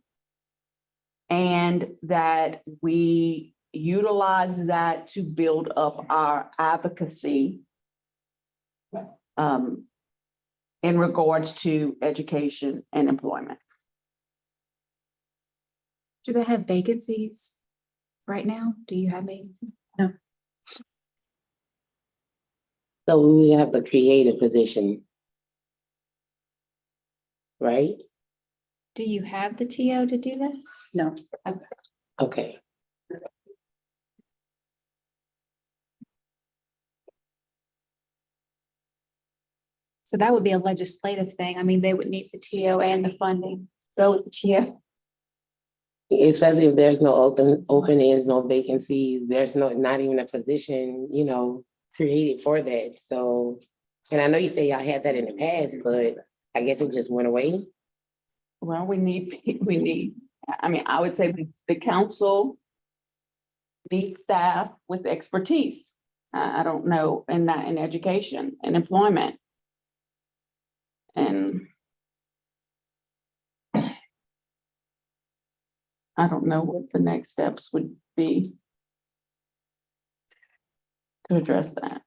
And that we utilize that to build up our advocacy in regards to education and employment. Do they have vacancies right now? Do you have vacancies? No. So we have the creative position. Right? Do you have the TO to do that? No. Okay. So that would be a legislative thing. I mean, they would need the TO and the funding. Go with the TO. Especially if there's no openings, no vacancies, there's not even a position, created for that. So, and I know you say y'all had that in the past, but I guess it just went away. Well, I would say the council needs staff with expertise. I don't know, in education and employment. And I don't know what the next steps would be to address that.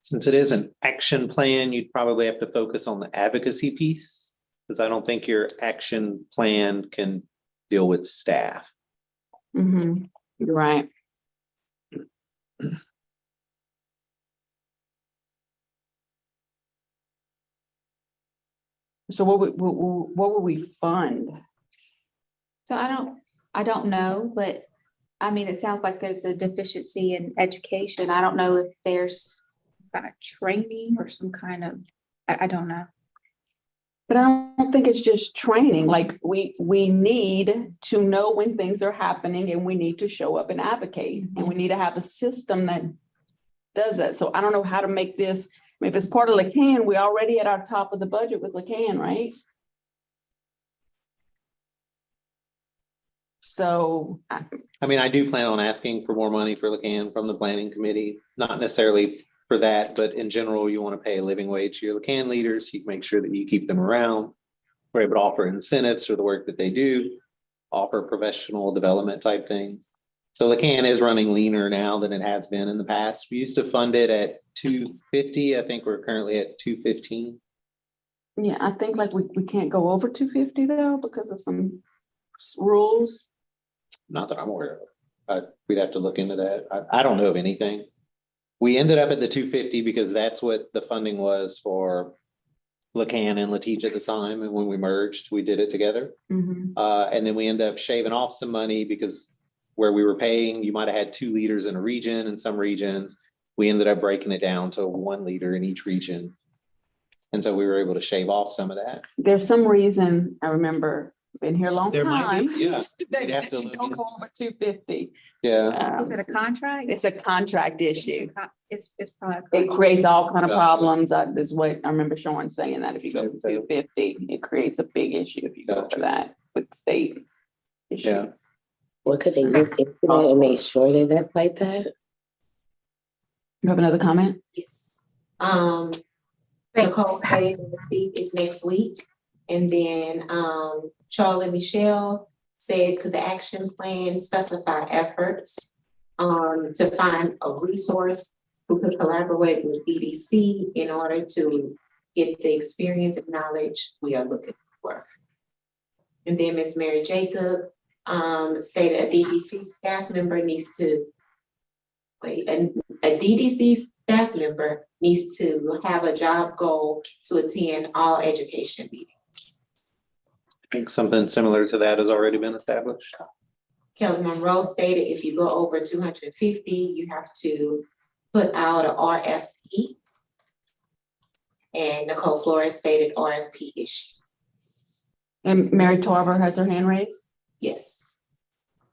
Since it is an action plan, you'd probably have to focus on the advocacy piece, because I don't think your action plan can deal with staff. Mm-hmm. You're right. So what would we fund? So I don't know, but I mean, it sounds like there's a deficiency in education. I don't know if there's kind of training or some kind of, I don't know. But I don't think it's just training. Like we need to know when things are happening and we need to show up and advocate. And we need to have a system that does that. So I don't know how to make this. If it's part of LeCan, we're already at our top of the budget with LeCan, right? So. I mean, I do plan on asking for more money for LeCan from the planning committee, not necessarily for that, but in general, you want to pay a living wage to your LeCan leaders. You can make sure that you keep them around. We're able to offer incentives for the work that they do, offer professional development type things. So LeCan is running leaner now than it has been in the past. We used to fund it at $250. I think we're currently at $215. Yeah, I think like we can't go over 250 though because of some rules. Not that I'm aware of. We'd have to look into that. I don't know of anything. We ended up at the 250 because that's what the funding was for LeCan and LaTeach at the time. And when we merged, we did it together. Mm-hmm. And then we ended up shaving off some money because where we were paying, you might have had 2 leaders in a region. In some regions, we ended up breaking it down to 1 leader in each region. And so we were able to shave off some of that. There's some reason, I remember, been here a long There might time. be, yeah. That You'd have to you look don't into- go over 250. Yeah. Is it a contract? It's a contract issue. It's probably. a It contract. creates all kind of Gotcha. problems. Is what I remember Sean saying, that if you go to 250, it creates a big issue if you go to that with state issues. Yeah. What could they look into that and make sure that that's like that? You have another comment? Yes. Nicole Page and the seat is next week. And then Charlie Michelle said, could the action plan specify efforts to find a resource who could collaborate with BDC in order to get the experience and knowledge we are looking for? And then Ms. Mary Jacob stated a DDC staff member needs to a DDC staff member needs to have a job goal to attend all education meetings. I think something similar to that has already been established. Kelly Monroe stated if you go over 250, you have to put out an RFP. And Nicole Flores stated RFP issue. And Mary Tarver has her hand raised. Yes.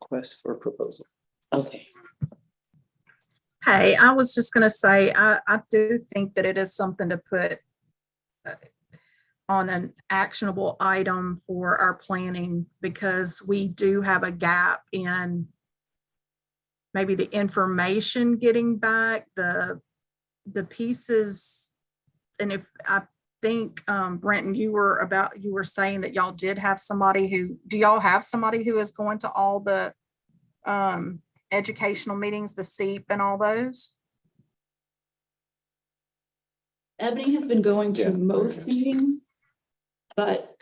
Request for proposal. Okay. Hey, I was just gonna say, I do think that it is something to put on an actionable item for our planning, because we do have a gap in maybe the information getting back, the pieces. And if I think, Brenton, you were saying that y'all did have somebody do y'all have somebody who is going to all the educational meetings, the SEEP and all those? Ebony has been going Yeah. to most meetings, but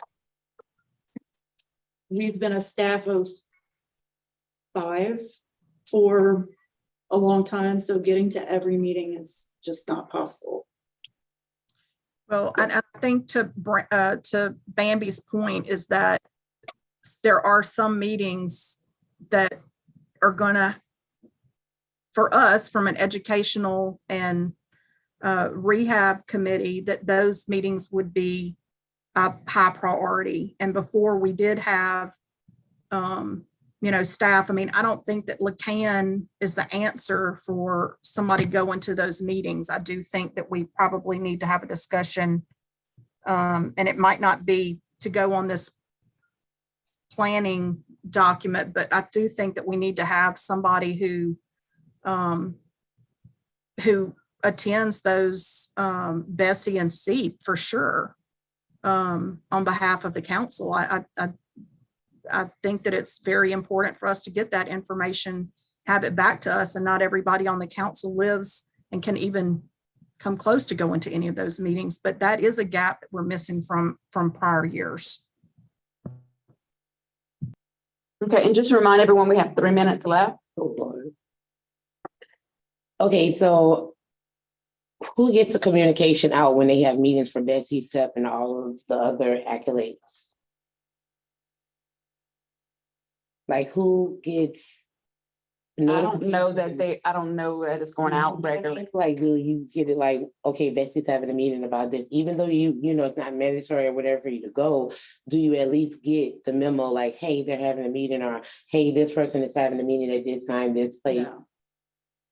we've been a staff of 5 for a long time, so getting to every meeting is just not possible. Well, I think to Bambi's point is that there are some meetings that are gonna, for us, from an educational and rehab committee, that those meetings would be a high priority. And before we did have, staff, I mean, I don't think that LeCan is the answer for somebody going to those meetings. I do think that we probably need to have a discussion, and it might not be to go on this planning document, but I do think that we need to have somebody who attends those Bessie and SEEP for sure, on behalf of the council. I think that it's very important for us to get that information, have it back to us, and not everybody on the council lives and can even come close to going to any of those meetings. But that is a gap that we're missing from prior years. Okay, and just to remind everyone, we have 3 minutes left. Okay, so who gets the communication out when they have meetings for Betsy, SEP, and all of the other accolades? Like who gets? I don't know that it's going out regularly. Like, do you get it like, okay, Betsy's having a meeting about this, even though you know, it's not mandatory or whatever for you to go, do you at least get the memo like, hey, they're having a meeting, or hey, this person is having a meeting at this time, this place?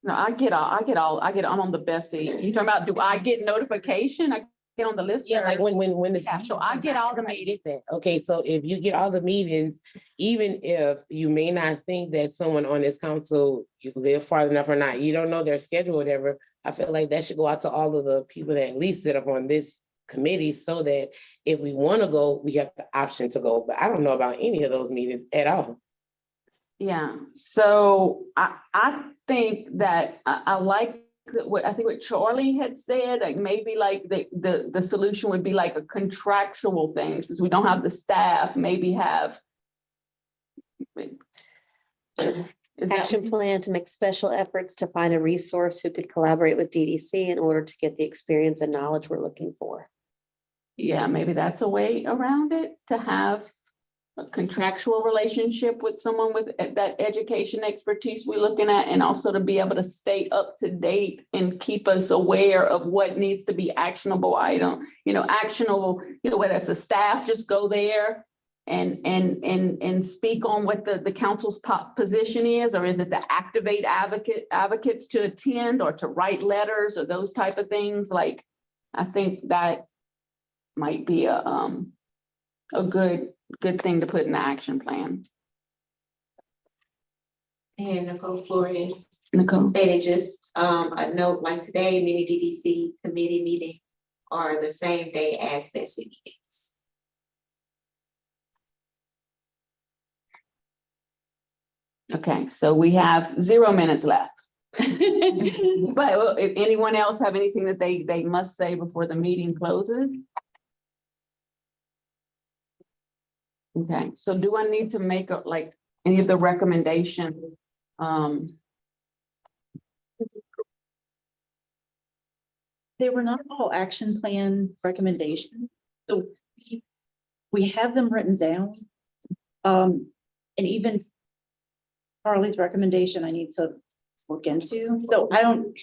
No, I'm on the Bessie. You talking about, do I get notification? I get on the list? Yeah, like when Yeah, so I get all the meetings. Okay, so if you get all the meetings, even if you may not think that someone on this council, you live far enough or not, you don't know their schedule, or whatever, I feel like that should go out to all of the people that at least sit up on this committee, so that if we want to go, we have the option to go. But I don't know about any of those meetings at all. Yeah, so I think that I like what Charlie had said, like maybe like the solution would be like a contractual thing, since we don't have the staff, maybe have. Action plan to make special efforts to find a resource who could collaborate with DDC in order to get the experience and knowledge we're looking for. Yeah, maybe that's a way around it, to have a contractual relationship with someone with that education expertise we're looking at, and also to be able to stay up to date and keep us aware of what needs to be actionable item, actionable, whether it's a staff, just go there and speak on what the council's position is, or is it to activate advocates to attend or to write letters or those type of things? Like, I think that might be a good thing to put in the action plan. And Nicole Flores Nicole. stated just a note, like today, many DDC committee meetings are the same day as Bessie meetings. Okay, so we have 0 minutes left. But if anyone else have anything that they must say before the meeting closes? Okay, so do I need to make a, like, any of the recommendations? They were not all action plan recommendations. So we have them written down. And even Carly's recommendation, I need to look into. So I don't.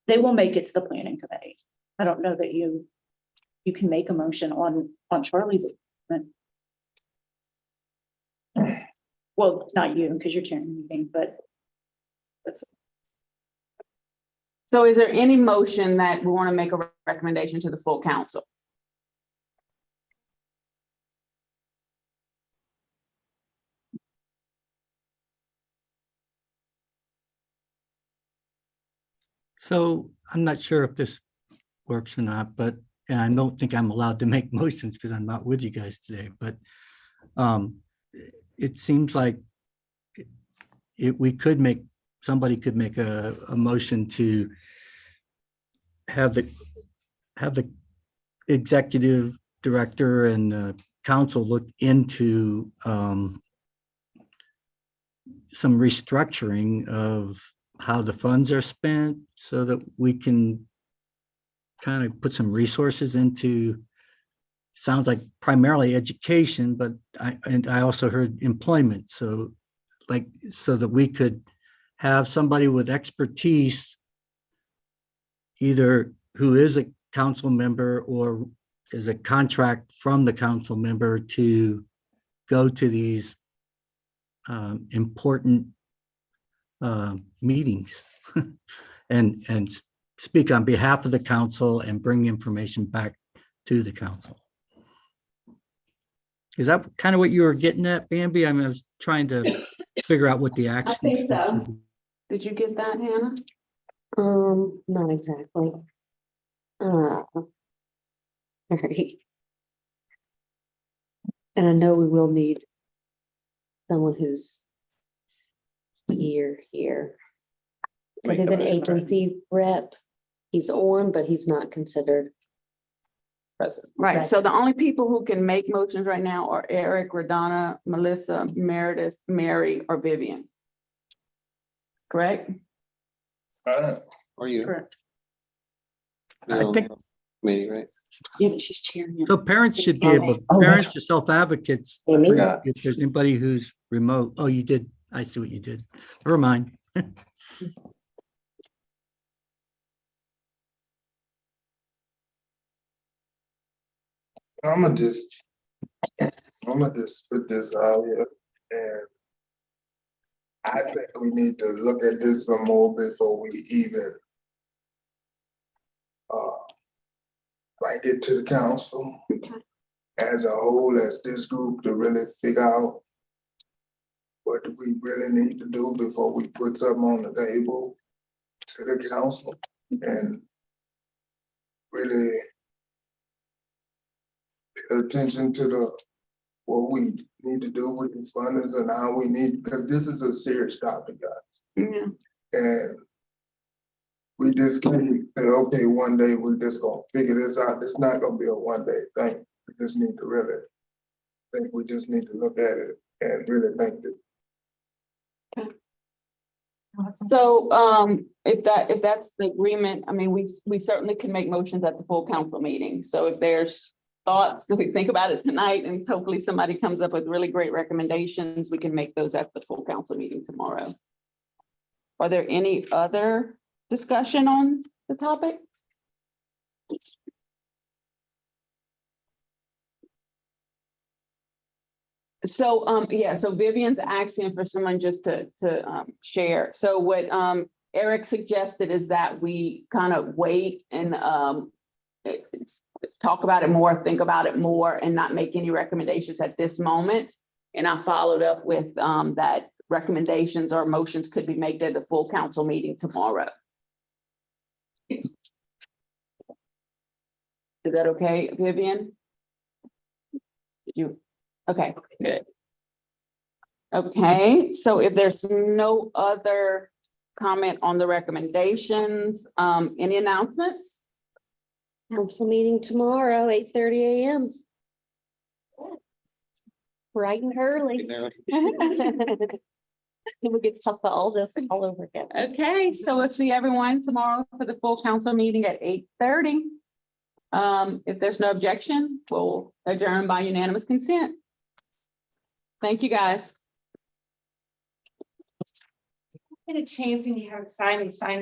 They will make it to the planning committee. I don't know that you can make a motion on Charlie's. Well, not you, because you're chairing the meeting, but that's. So is there any motion that we want to make a recommendation to the full council? So I'm not sure if this works or not, but, and I don't think I'm allowed to make motions because I'm not with you guys today, but it seems like we could make, somebody could make a motion to have the executive director and the council look into some restructuring of how the funds are spent so that we can kind of put some resources into, sounds like primarily education, but I also heard employment. So like, so that we could have somebody with expertise, either who is a council member or is a contract from the council member, to go to these important meetings and speak on behalf of the council and bring information back to the council. Is that kind of what you were getting at, Bambi? I mean, I was trying to figure out what the action. I think so. Did you get that, Hannah? Not exactly. Right. And I know we will need someone who's here. But he's an agency rep. He's on, but he's not considered. Present. Right, so the only people who can make motions right now are Eric, Radonna, Melissa, Meredith, Mary, or Vivian. Correct? Or you? Correct. I think, Maybe, right? Yeah, but she's chairing it. so parents should be able, parents are self-advocates. If there's anybody who's remote, oh, you did, I see what you did. Never mind. I'm gonna just put this out here, and I think we need to look at this some more before we even bring it to the council as a whole, as this group, to really figure out what do we really need to do before we put something on the table to the council, and really pay attention to what we need to do with the funders and how we need, because this is a serious topic, guys. Yeah. And we just can't say, okay, one day we're just gonna figure this out. It's not gonna be a one-day thing. We just need to really think, we just need to look at it and really think that. So if that's the agreement, I mean, we certainly can make motions at the full council meeting. So if there's thoughts, if we think about it tonight, and hopefully somebody comes up with really great recommendations, we can make those at the full council meeting tomorrow. Are there any other discussion on the topic? So, yeah, so Vivian's asking for someone just to share. So what Eric suggested is that we kind of wait and talk about it more, think about it more, and not make any recommendations at this moment. And I followed up with that recommendations or motions could be made at the full council meeting tomorrow. Is that okay, Vivian? Okay, good. Okay, so if there's no other comment on the recommendations, any announcements? Council meeting tomorrow, 8:30 a.m. Bright and early. We get to talk about all this all over again. Okay, so we'll see everyone tomorrow for the full council meeting at 8:30. If there's no objection, we'll adjourn by unanimous consent. Thank you, guys. Get a chance and you have sign